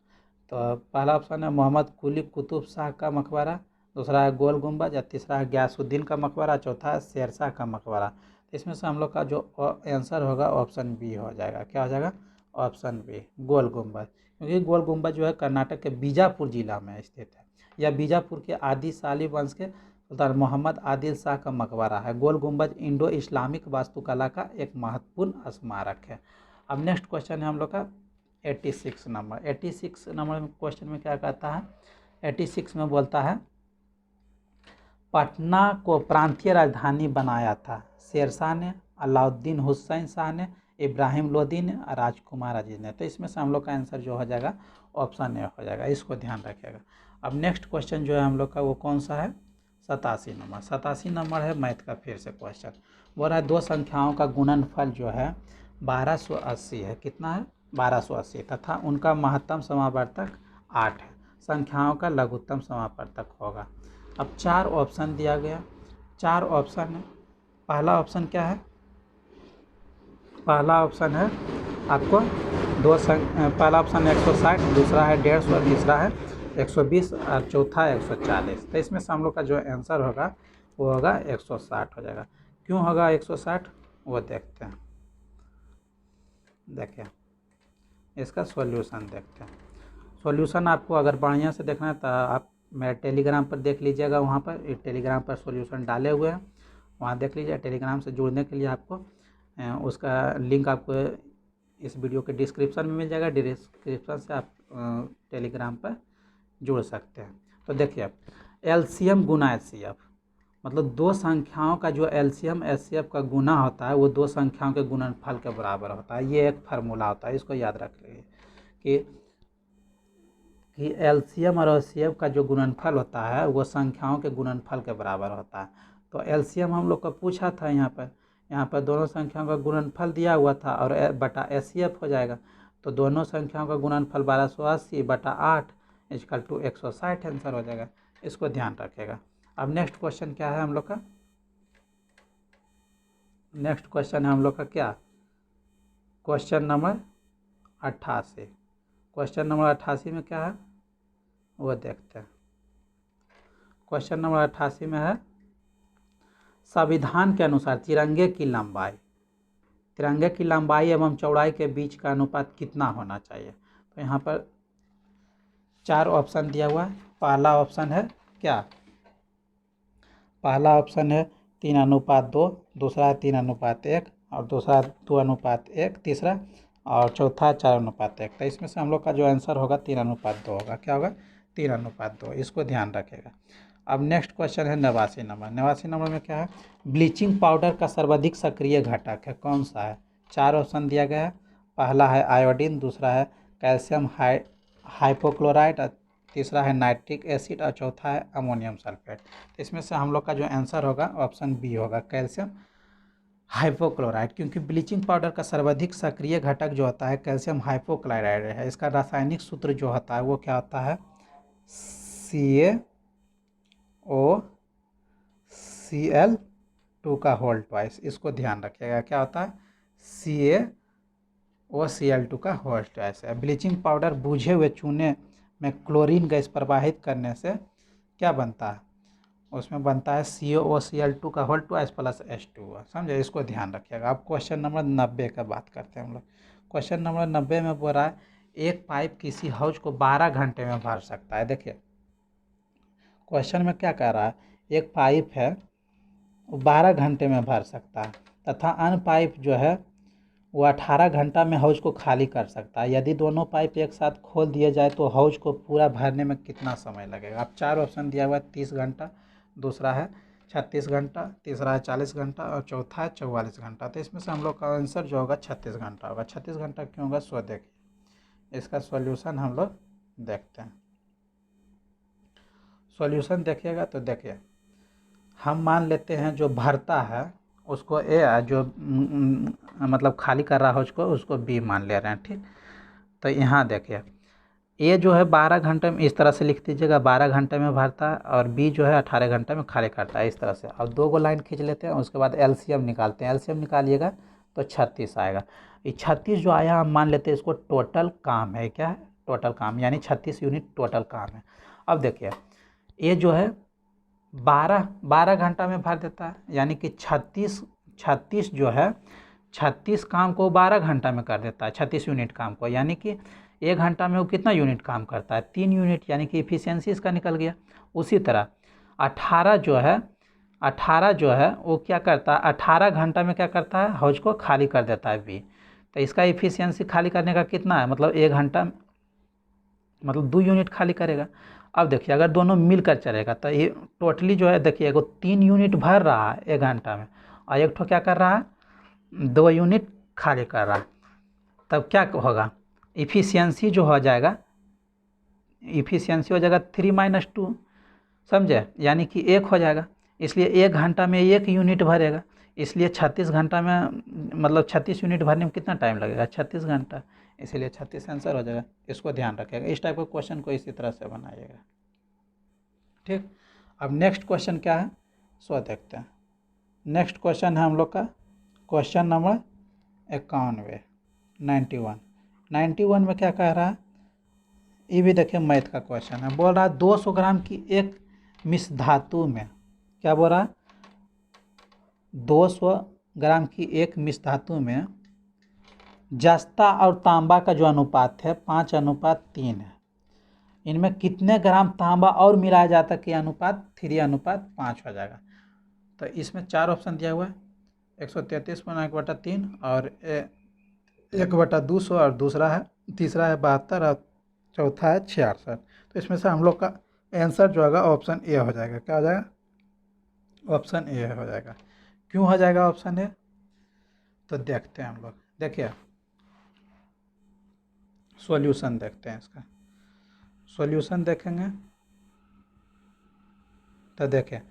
तो पहला ऑप्शन है मोहम्मद कुली कुतुब शाह का मकबरा, दूसरा है गोल गुम्बद, या तीसरा है गयासुद्दीन का मकबरा, चौथा है शेरशाह का मकबरा। तो इसमें से हम लोग का जो आंसर होगा ऑप्शन बी हो जाएगा। क्या हो जाएगा? ऑप्शन बी, गोल गुम्बद, क्योंकि गोल गुम्बद जो है कर्नाटक के बीजापुर जिला में स्थित है। यह बीजापुर के आदि शाली वंश के सुल्तान मोहम्मद आदिल शाह का मकबरा है। गोल गुम्बद इंडो इस्लामिक वास्तुकला का एक महत्वपूर्ण स्मारक है। अब नेक्स्ट क्वेश्चन है हम लोग का 86 नंबर। 86 नंबर क्वेश्चन में क्या कहता है? 86 में बोलता है पटना को प्रांतीय राजधानी बनाया था शेरशाह ने, अलाउद्दीन हुसैन शाह ने, इब्राहिम लोदी ने, राजकुमार अजीज ने। तो इसमें से हम लोग का आंसर जो हो जाएगा ऑप्शन ए हो जाएगा। इसको ध्यान रखिएगा। अब नेक्स्ट क्वेश्चन जो है हम लोग का वो कौन सा है? 87 नंबर। 87 नंबर है मैथ का फिर से क्वेश्चन। बोल रहा है दो संख्याओं का गुणनफल जो है 1280 है। कितना है? 1280, तथा उनका महत्तम समावर्तक 8 है। संख्याओं का लघुत्तम समावर्तक होगा। अब 4 ऑप्शन दिया गया, 4 ऑप्शन है। पहला ऑप्शन क्या है? पहला ऑप्शन है आपको पहला ऑप्शन 160, दूसरा है 150, तीसरा है 120, और चौथा 140। तो इसमें से हम लोग का जो आंसर होगा वो होगा 160 हो जाएगा। क्यों होगा 160 वो देखते हैं। देखिए इसका सॉल्यूशन देखते हैं। सॉल्यूशन आपको अगर बढ़िया से देखना है तो आप मेरे टेलीग्राम पर देख लीजिएगा। वहाँ पर टेलीग्राम पर सॉल्यूशन डाले हुए हैं, वहाँ देख लीजिए। टेलीग्राम से जुड़ने के लिए आपको उसका लिंक आपको इस वीडियो के डिस्क्रिप्शन में मिल जाएगा। डिस्क्रिप्शन से आप टेलीग्राम पर जुड़ सकते हैं। तो देखिए LCM गुना HCF, मतलब दो संख्याओं का जो LCM HCF का गुना होता है वो दो संख्याओं के गुणनफल के बराबर होता है। ये एक फार्मूला होता है, इसको याद रख लीजिए कि LCM और HCF का जो गुणनफल होता है वो संख्याओं के गुणनफल के बराबर होता है। तो LCM हम लोग को पूछा था, यहाँ पर दोनों संख्याओं का गुणनफल दिया हुआ था और बटा HCF हो जाएगा। तो दोनों संख्याओं का गुणनफल 1280 बटा 8 इक्वल टू 160 आंसर हो जाएगा। इसको ध्यान रखिएगा। अब नेक्स्ट क्वेश्चन क्या है हम लोग का? नेक्स्ट क्वेश्चन है हम लोग का क्या? Question number 88। क्वेश्चन नंबर 88 में क्या है वो देखते हैं। क्वेश्चन नंबर 88 में है संविधान के अनुसार तिरंगे की लंबाई एवं चौड़ाई के बीच का अनुपात कितना होना चाहिए? तो यहाँ पर 4 ऑप्शन दिया हुआ है। पहला ऑप्शन है क्या? पहला ऑप्शन है 3:2, दूसरा है 3:1, और दूसरा 2:1, तीसरा और चौथा 4:1। तो इसमें से हम लोग का जो आंसर होगा 3:2 होगा। क्या होगा? 3:2। इसको ध्यान रखेगा। अब नेक्स्ट क्वेश्चन है 89 नंबर। 89 नंबर में क्या है? ब्लीचिंग पाउडर का सर्वाधिक सक्रिय घटक है कौन सा है? 4 ऑप्शन दिया गया है। पहला है आयोडीन, दूसरा है कैल्शियम हाइपोक्लोराइड, तीसरा है नाइट्रिक एसिड, और चौथा है अमोनियम सल्फेट। तो इसमें से हम लोग का जो आंसर होगा ऑप्शन बी होगा, कैल्शियम हाइपोक्लोराइड, क्योंकि ब्लीचिंग पाउडर का सर्वाधिक सक्रिय घटक जो होता है कैल्शियम हाइपोक्लोराइड है। इसका रासायनिक सूत्र जो होता है वो क्या होता है? CaOCl2 का होल ट्वाइस। इसको ध्यान रखिएगा। क्या होता है? CaOCl2 का होल ट्वाइस है। ब्लीचिंग पाउडर बूझे हुए चूने में क्लोरीन गैस प्रवाहित करने से क्या बनता है? उसमें बनता है COCl2 का होल 2 प्लस H2O। समझे, इसको ध्यान रखिएगा। अब क्वेश्चन नंबर 90 का बात करते हैं हम लोग। क्वेश्चन नंबर 90 में बोल रहा है एक पाइप किसी हाउस को 12 घंटे में भर सकता है। देखिए क्वेश्चन में क्या कह रहा है, एक पाइप है वो 12 घंटे में भर सकता है तथा अन्य पाइप जो है वो 18 घंटा में हाउस को खाली कर सकता है। यदि दोनों पाइप एक साथ खोल दिए जाए तो हाउस को पूरा भरने में कितना समय लगेगा। अब 4 ऑप्शन दिया हुआ है, 30 घंटा, दूसरा है 36 घंटा, तीसरा है 40 घंटा और चौथा है 44 घंटा। तो इसमें से हम लोग का आंसर जो होगा 36 घंटा होगा। 36 घंटा क्यों होगा, सो देखिए इसका सॉल्यूशन हम लोग देखते हैं। सॉल्यूशन देखिएगा तो देखिए हम मान लेते हैं जो भरता है उसको ए, जो मतलब खाली कर रहा है उसको बी मान ले रहे हैं। ठीक, तो यहाँ देखिए ए जो है 12 घंटे में, इस तरह से लिख दीजिएगा 12 घंटे में भरता है, और बी जो है 18 घंटे में खाली करता है, इस तरह से। अब 2 लाइन खींच लेते हैं, उसके बाद एलसीएम निकालते हैं। एलसीएम निकालिएगा तो 36 आएगा। ये 36 जो आया हम मान लेते हैं इसको टोटल काम है। क्या है, टोटल काम, यानी 36 यूनिट टोटल काम है। अब देखिए ये जो है 12 घंटा में भर देता है, यानी कि 36 जो है 36 काम को 12 घंटा में कर देता है, 36 यूनिट काम को, यानी कि 1 घंटा में वो कितना यूनिट काम करता है, 3 यूनिट, यानी कि इफिशियंसी इसका निकल गया। उसी तरह 18 जो है वो क्या करता है, 18 घंटा में क्या करता है, हाउस को खाली कर देता है बी। तो इसका इफिशियंसी खाली करने का कितना है, मतलब 1 घंटा, मतलब 2 यूनिट खाली करेगा। अब देखिए अगर दोनों मिलकर चलेगा तो ये टोटली जो है देखिए वो 3 यूनिट भर रहा है 1 घंटा में, और एक ठो क्या कर रहा है, 2 यूनिट खाली कर रहा है। तब क्या होगा, इफिशियंसी जो हो जाएगा, इफिशियंसी हो जाएगा 3 - 2, समझे, यानी कि 1 हो जाएगा। इसलिए 1 घंटा में 1 यूनिट भरेगा, इसलिए 36 घंटा में, मतलब 36 यूनिट भरने में कितना टाइम लगेगा, 36 घंटा, इसीलिए 36 आंसर हो जाएगा। इसको ध्यान रखिएगा, इस टाइप का क्वेश्चन को इसी तरह से बनाइएगा। ठीक, अब नेक्स्ट क्वेश्चन क्या है सो देखते हैं। नेक्स्ट क्वेश्चन है हम लोग का क्वेश्चन नंबर 91 91 में क्या कह रहा है, ये भी देखिए मैथ का क्वेश्चन है। बोल रहा है 200 ग्राम की एक मिश्र धातु में, क्या बोल रहा है, 200 ग्राम की एक मिश्र धातु में जस्ता और तांबा का जो अनुपात है 5:3 है। इनमें कितने ग्राम तांबा और मिलाया जाता है कि अनुपात 3:5 हो जाएगा। तो इसमें 4 ऑप्शन दिया हुआ है, 133 × 1/3 और 1/200, और तीसरा है 72 और चौथा है 66। तो इसमें से हम लोग का आंसर जो होगा ऑप्शन ए हो जाएगा। क्या हो जाएगा, ऑप्शन ए हो जाएगा। क्यों हो जाएगा ऑप्शन ए, तो देखते हैं हम लोग। देखिए सॉल्यूशन देखते हैं, इसका सॉल्यूशन देखेंगे तो देखिए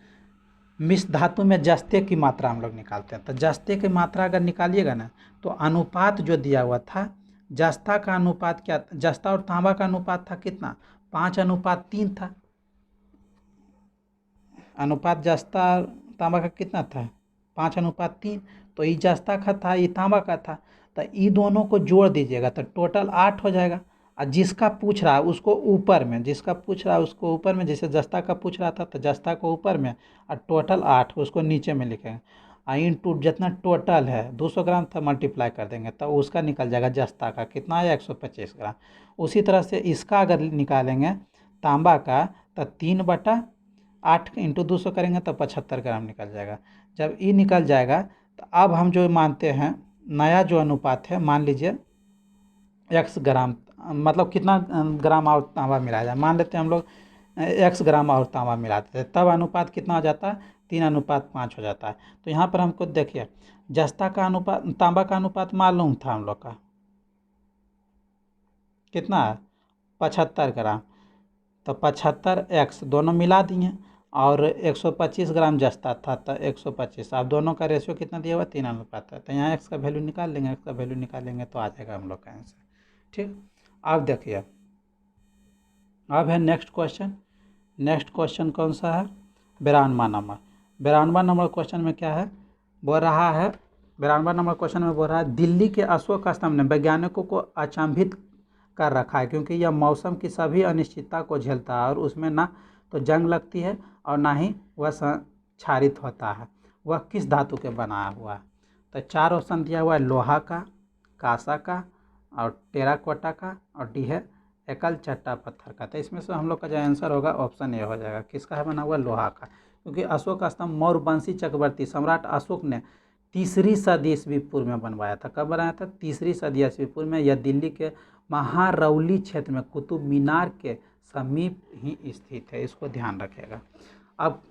मिश्र धातु में जस्ते की मात्रा हम लोग निकालते हैं। तो जस्ते की मात्रा अगर निकालिएगा ना तो अनुपात जो दिया हुआ था, जस्ता का अनुपात क्या, जस्ता और तांबा का अनुपात था कितना, 5:3 था। अनुपात जस्ता तांबा का कितना था, 5:3। तो ये जस्ता का था, ये तांबा का था, तो ये दोनों को जोड़ दीजिएगा तो टोटल 8 हो जाएगा। और जिसका पूछ रहा है उसको ऊपर में, जैसे जस्ता का पूछ रहा था तो जस्ता को ऊपर में, और टोटल 8 उसको नीचे में लिखेंगे। इंटू जितना टोटल है 200 ग्राम था, मल्टीप्लाई कर देंगे तो उसका निकल जाएगा जस्ता का कितना है, 125 ग्राम। उसी तरह से इसका अगर निकालेंगे तांबा का तो 3/8 × 200 करेंगे तो 75 ग्राम निकल जाएगा। जब ये निकल जाएगा तो अब हम जो मानते हैं नया जो अनुपात है, मान लीजिए x ग्राम, मतलब कितना ग्राम और तांबा मिलाया जाए, मान लेते हैं हम लोग x ग्राम और तांबा मिलाते हैं, तब अनुपात कितना हो जाता है, 3:5 हो जाता है। तो यहाँ पर हमको देखिए जस्ता का अनुपात, तांबा का अनुपात मालूम था हम लोग का कितना है, 75 ग्राम। तो 75x दोनों मिला दिए, और 125 ग्राम जस्ता था तो 125। अब दोनों का रेशियो कितना दिया हुआ, 3:5 है। तो यहाँ x का वैल्यू निकाल लेंगे, x का वैल्यू निकालेंगे तो आ जाएगा हम लोग का आंसर। ठीक, अब देखिए अब है नेक्स्ट क्वेश्चन। नेक्स्ट क्वेश्चन कौन सा है, 92 नंबर। 92 नंबर क्वेश्चन में क्या है, बोल रहा है 92 नंबर क्वेश्चन में बोल रहा है दिल्ली के अशोक स्तंभ ने वैज्ञानिकों को अचंभित कर रखा है, क्योंकि यह मौसम की सभी अनिश्चितता को झेलता है और उसमें ना तो जंग लगती है, और ना ही वह क्षारित होता है। वह किस धातु के बनाया हुआ है? तो 4 ऑप्शन दिया हुआ है, लोहा का, कांसा का, और टेराकोटा का, और डी है एकल चट्टा पत्थर का। तो इसमें से हम लोग का जो आंसर होगा ऑप्शन ए हो जाएगा। किसका है बना हुआ? लोहा का। क्योंकि अशोक स्तंभ मौर्यवंशी चक्रवर्ती सम्राट अशोक ने 3री सदी ईस्वी पूर्व में बनवाया था। कब बनाया था? 3री सदी ईस्वी पूर्व में। यह दिल्ली के महारौली क्षेत्र में कुतुब मीनार के समीप ही स्थित है, इसको ध्यान रखिएगा। अब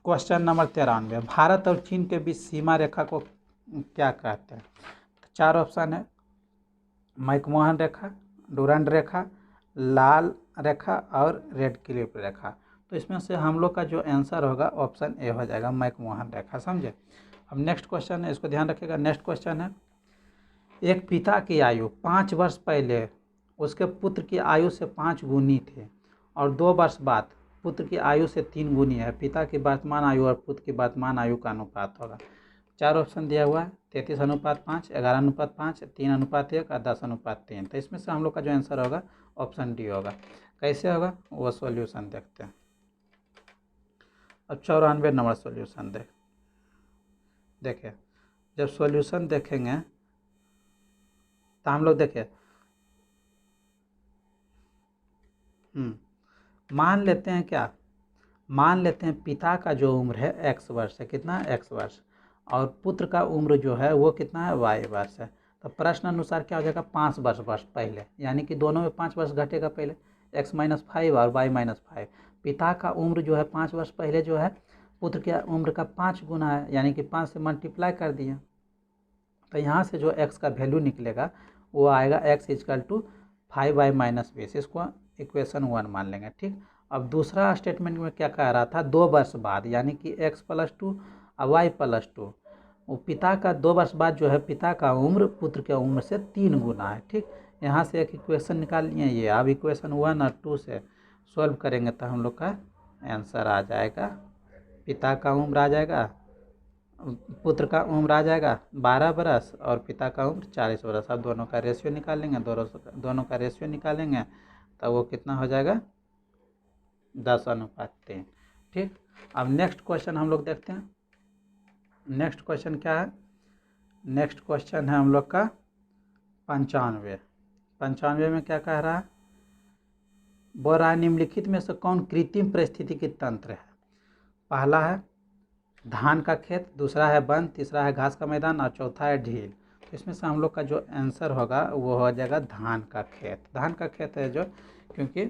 क्वेश्चन नंबर 93, भारत और चीन के बीच सीमा रेखा को क्या कहते हैं? 4 ऑप्शन है, मैकमोहन रेखा, डुरंड रेखा, लाल रेखा और रेड क्लिफ रेखा। तो इसमें से हम लोग का जो आंसर होगा ऑप्शन ए हो जाएगा, मैकमोहन रेखा। समझे? अब नेक्स्ट क्वेश्चन है, इसको ध्यान रखिएगा। नेक्स्ट क्वेश्चन है, एक पिता की आयु 5 वर्ष पहले उसके पुत्र की आयु से 5 गुनी थी, और 2 वर्ष बाद पुत्र की आयु से 3 गुनी है। पिता की वर्तमान आयु और पुत्र की वर्तमान आयु का अनुपात होगा। 4 ऑप्शन दिया हुआ है, 33:5, 11:5, 3:1 और 10:3। तो इसमें से हम लोग का जो आंसर होगा ऑप्शन डी होगा। कैसे होगा वो सॉल्यूशन देखते हैं। अब 94 नंबर सॉल्यूशन देखिए, जब सॉल्यूशन देखेंगे तो हम लोग देखिए, मान लेते हैं क्या, मान लेते हैं पिता का जो उम्र है x वर्ष है, कितना है? x वर्ष, और पुत्र का उम्र जो है वो कितना है? y वर्ष है। तो प्रश्न अनुसार क्या हो जाएगा? 5 वर्ष पहले, यानी कि दोनों में 5 वर्ष घटेगा पहले, x - 5 और y - 5। पिता का उम्र जो है 5 वर्ष पहले जो है पुत्र के उम्र का 5 गुना है, यानी कि 5 से मल्टीप्लाई कर दिए। तो यहाँ से जो x का वैल्यू निकलेगा वो आएगा x = 5y - 20। इसको इक्वेशन 1 मान लेंगे। ठीक। अब दूसरा स्टेटमेंट में क्या कह रहा था? 2 वर्ष बाद, यानी कि x + 2 और y + 2। वो पिता का 2 वर्ष बाद जो है पिता का उम्र पुत्र के उम्र से 3 गुना है। ठीक। यहाँ से एक इक्वेशन निकाल लिए ये। अब इक्वेशन 1 और 2 से सॉल्व करेंगे तो हम लोग का आंसर आ जाएगा, पिता का उम्र आ जाएगा, पुत्र का उम्र आ जाएगा 12 बरस और पिता का उम्र 40 बरस। अब दोनों का रेशियो निकालेंगे, दोनों का रेशियो निकालेंगे तो वो कितना हो जाएगा? 10:3। ठीक। अब नेक्स्ट क्वेश्चन हम लोग देखते हैं। नेक्स्ट क्वेश्चन क्या है? नेक्स्ट क्वेश्चन है हम लोग का 95 में क्या कह रहा है? बोल रहा है निम्नलिखित में से कौन कृत्रिम पारिस्थितिकी तंत्र है? पहला है धान का खेत, दूसरा है वन, तीसरा है घास का मैदान और चौथा है झील। तो इसमें से हम लोग का जो आंसर होगा वो हो जाएगा धान का खेत। धान का खेत है जो, क्योंकि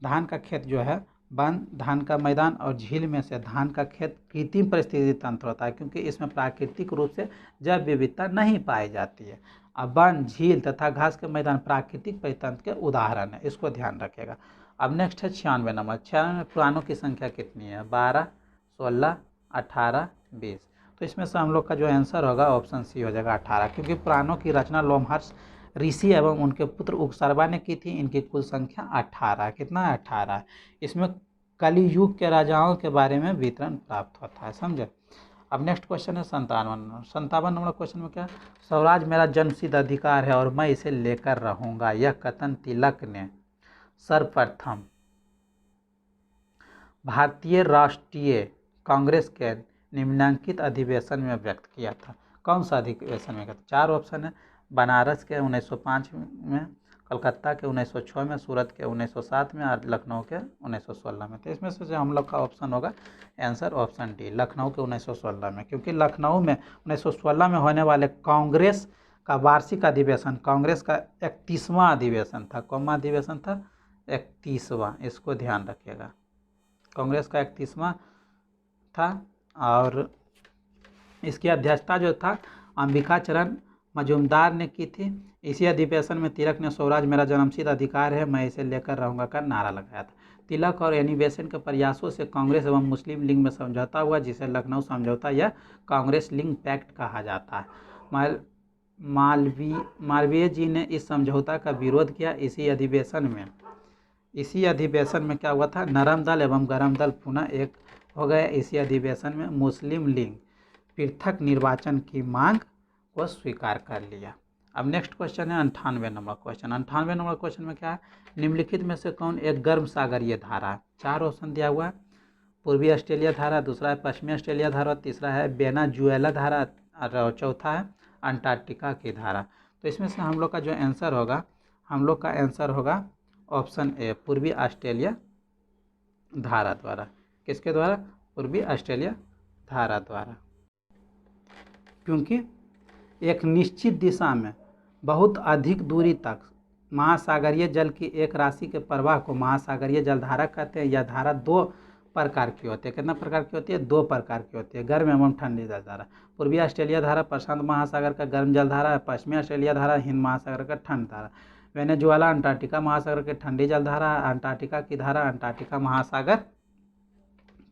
धान का खेत जो है वन, धान का मैदान और झील में से धान का खेत कृत्रिम पारिस्थितिकी तंत्र होता है, क्योंकि इसमें प्राकृतिक रूप से जैव विविधता नहीं पाई जाती है। अब वन, झील तथा घास के मैदान प्राकृतिक परितंत्र के उदाहरण है, इसको ध्यान रखिएगा। अब नेक्स्ट है 96 नंबर। 96 में पुराणों की संख्या कितनी है? 12, 16, 18, 20। तो इसमें से हम लोग का जो आंसर होगा ऑप्शन सी हो जाएगा 18, क्योंकि पुराणों की रचना लोमहर्ष ऋषि एवं उनके पुत्र उकसर्वा ने की थी। इनकी कुल संख्या 18 है। कितना है? 18 है। इसमें कलियुग के राजाओं के बारे में विवरण प्राप्त होता है। समझे? अब नेक्स्ट क्वेश्चन है 57 नंबर क्वेश्चन में क्या? स्वराज मेरा जन्मसिद्ध अधिकार है और मैं इसे लेकर रहूंगा, यह कथन तिलक ने सर्वप्रथम भारतीय राष्ट्रीय कांग्रेस के निम्नलिखित अधिवेशन में व्यक्त किया था। कौन सा अधिवेशन में? 4 ऑप्शन है, बनारस के 1905 में, कलकत्ता के 1906 में, सूरत के 1907 में और लखनऊ के 1916 में। तो इसमें से जो हम लोग का ऑप्शन होगा आंसर ऑप्शन डी, लखनऊ के 1916 में, क्योंकि लखनऊ में 1916 में होने वाले कांग्रेस का वार्षिक अधिवेशन, कांग्रेस का 31वां अधिवेशन था। कौन अधिवेशन था? 31वां, इसको ध्यान रखिएगा। कांग्रेस का 31वां था और इसकी अध्यक्षता जो था अंबिका चरण मजूमदार ने की थी। इसी अधिवेशन में तिलक ने स्वराज मेरा जन्मसिद्ध अधिकार है, मैं इसे लेकर रहूंगा का नारा लगाया था। तिलक और एनी बेसेंट के प्रयासों से कांग्रेस एवं मुस्लिम लीग में समझौता हुआ, जिसे लखनऊ समझौता या कांग्रेस लिंक पैक्ट कहा जाता है। मालवीय जी ने इस समझौता का विरोध किया। इसी अधिवेशन में क्या हुआ था? नरम दल एवं गरम दल पुनः एक हो गए। इसी अधिवेशन में मुस्लिम लीग पृथक निर्वाचन की मांग को स्वीकार कर लिया। अब नेक्स्ट क्वेश्चन है 98 नंबर क्वेश्चन। 98 नंबर क्वेश्चन में क्या है, निम्नलिखित में से कौन एक गर्म सागरीय धारा है। 4 ऑप्शन दिया हुआ है, पूर्वी ऑस्ट्रेलिया धारा, दूसरा है पश्चिमी ऑस्ट्रेलिया धारा, तीसरा है वेनेजुएला धारा और चौथा है अंटार्कटिका की धारा। तो इसमें से हम लोग का जो आंसर होगा, हम लोग का आंसर होगा ऑप्शन ए, पूर्वी ऑस्ट्रेलिया धारा द्वारा। किसके द्वारा, पूर्वी ऑस्ट्रेलिया धारा द्वारा। क्योंकि एक निश्चित दिशा में बहुत अधिक दूरी तक महासागरीय जल की एक राशि के प्रवाह को महासागरीय जलधारा कहते हैं। यह धारा 2 प्रकार की होती है। कितना प्रकार की होती है, 2 प्रकार की होती है, गर्म एवं ठंडी जलधारा। पूर्वी ऑस्ट्रेलिया धारा प्रशांत महासागर का गर्म जलधारा है, पश्चिमी ऑस्ट्रेलिया धारा हिंद महासागर का ठंड धारा। वेनेजुएला अंटार्कटिका महासागर की ठंडी जलधारा, अंटार्कटिका की धारा अंटार्कटिका महासागर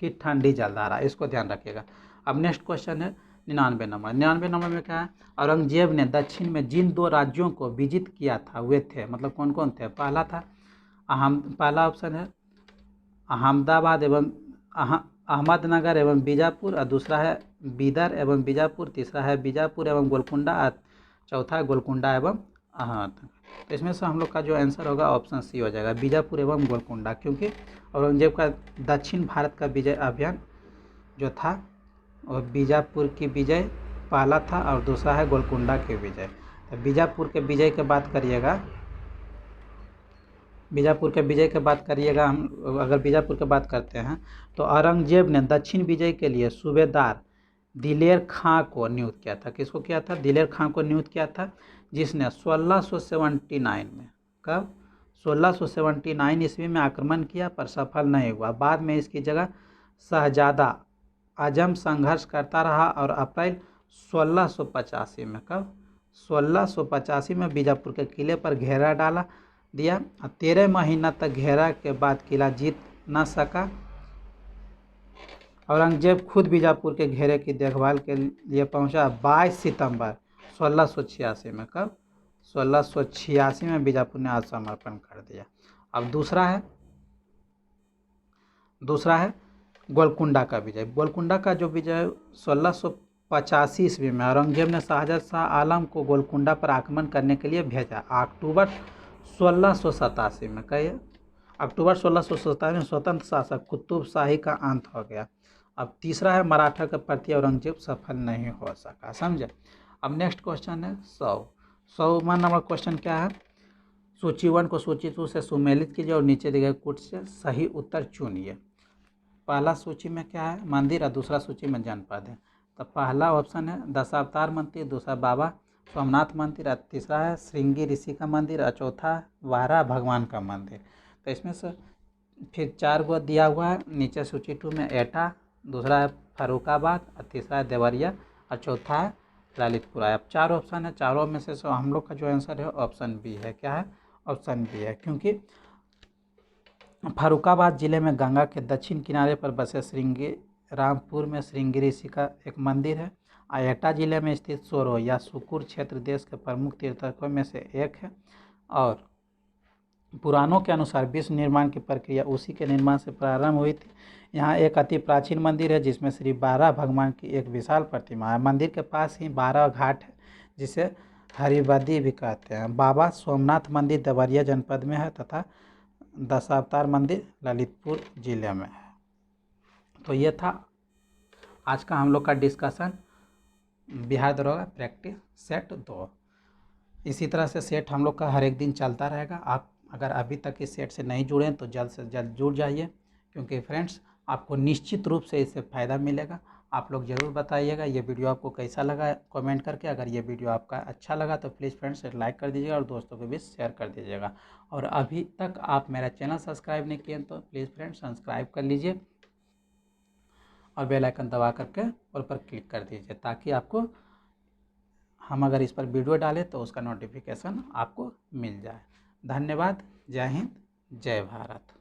की ठंडी जलधारा। इसको ध्यान रखिएगा। अब नेक्स्ट क्वेश्चन है 99 नंबर। 99 नंबर में क्या है, औरंगजेब ने दक्षिण में जिन 2 राज्यों को विजित किया था वे थे, मतलब कौन कौन थे। पहला था पहला ऑप्शन है अहमदाबाद एवं अहमदनगर एवं बीजापुर, और दूसरा है बीदर एवं बीजापुर, तीसरा है बीजापुर एवं गोलकुंडा, और चौथा है गोलकुंडा एवं अहमदनगर। तो इसमें से हम लोग का जो आंसर होगा ऑप्शन सी हो जाएगा, बीजापुर एवं गोलकुंडा। क्योंकि औरंगजेब का दक्षिण भारत का विजय अभियान जो था और बीजापुर की विजय पहला था और दूसरा है गोलकुंडा की विजय। तो बीजापुर के विजय के बात करिएगा, बीजापुर के विजय के बात करिएगा। हम अगर बीजापुर की बात करते हैं तो औरंगजेब ने दक्षिण विजय के लिए सूबेदार दिलेर खां को नियुक्त किया था। किसको किया था, दिलेर खां को नियुक्त किया था, जिसने 1679 में, कब, 1679 ईस्वी में आक्रमण किया पर सफल नहीं हुआ। बाद में इसकी जगह शहजादा आजम संघर्ष करता रहा और अप्रैल 1685 में, कब, 1685 में बीजापुर के किले पर घेरा डाला दिया। 13 महीना तक घेरा के बाद किला जीत न सका। औरंगजेब खुद बीजापुर के घेरे की देखभाल के लिए पहुंचा 22 सितंबर 1686 में, कब, 1686 में बीजापुर ने आत्मसमर्पण कर दिया। अब दूसरा है गोलकुंडा का विजय। गोलकुंडा का जो विजय 1685 ईस्वी में औरंगजेब ने शाह आलम को गोलकुंडा पर आक्रमण करने के लिए भेजा। अक्टूबर 1687 में, कहिए, अक्टूबर 1687 में स्वतंत्र शासक कुतुब शाही का अंत हो गया। अब तीसरा है मराठा के प्रति औरंगजेब सफल नहीं हो सका, समझे। अब नेक्स्ट क्वेश्चन है 100 नंबर क्वेश्चन क्या है, सूची 1 को सूची 2 से सुमेलित कीजिए और नीचे दिए गए कोट से सही उत्तर चुनिए। पहला सूची में क्या है, मंदिर, और दूसरा सूची में जनपद है। तो पहला ऑप्शन है दशावतार मंदिर, दूसरा बाबा सोमनाथ मंदिर, और तीसरा है श्रृंगी ऋषि का मंदिर, और चौथा वारा भगवान का मंदिर। तो इसमें से फिर 4 गो दिया हुआ है नीचे सूची 2 में, एटा, दूसरा है फरुखाबाद, और तीसरा है देवरिया, और चौथा है ललितपुरा। अब 4 ऑप्शन है, चारों में से हम लोग का जो आंसर है ऑप्शन बी है। क्या है, ऑप्शन बी है। क्योंकि फरुखाबाद जिले में गंगा के दक्षिण किनारे पर बसे श्रृंगी रामपुर में श्रृंगी ऋषि का एक मंदिर है। एटा जिले में स्थित सोरो या सुकुर क्षेत्र देश के प्रमुख तीर्थस्थलों में से एक है, और पुराणों के अनुसार विश्व निर्माण की प्रक्रिया उसी के निर्माण से प्रारंभ हुई थी। यहाँ एक अति प्राचीन मंदिर है जिसमें श्री बारह भगवान की एक विशाल प्रतिमा है। मंदिर के पास ही 12 घाट है जिसे हरिबदी भी कहते हैं। बाबा सोमनाथ मंदिर देवरिया जनपद में है तथा दशावतार मंदिर ललितपुर जिले में है। तो ये था आज का हम लोग का डिस्कशन बिहार दरोगा प्रैक्टिस सेट 2। इसी तरह से सेट हम लोग का हर एक दिन चलता रहेगा। आप अगर अभी तक इस सेट से नहीं जुड़े हैं तो जल्द से जल्द जुड़ जाइए, क्योंकि फ्रेंड्स आपको निश्चित रूप से इससे फ़ायदा मिलेगा। आप लोग ज़रूर बताइएगा ये वीडियो आपको कैसा लगा कमेंट करके। अगर ये वीडियो आपका अच्छा लगा तो प्लीज़ फ्रेंड्स लाइक कर दीजिएगा और दोस्तों के बीच शेयर कर दीजिएगा। और अभी तक आप मेरा चैनल सब्सक्राइब नहीं किए तो प्लीज़ फ्रेंड्स सब्सक्राइब कर लीजिए और बेल आइकन दबा करके और पर क्लिक कर दीजिए, ताकि आपको हम अगर इस पर वीडियो डालें तो उसका नोटिफिकेशन आपको मिल जाए। धन्यवाद। जय हिंद, जय भारत।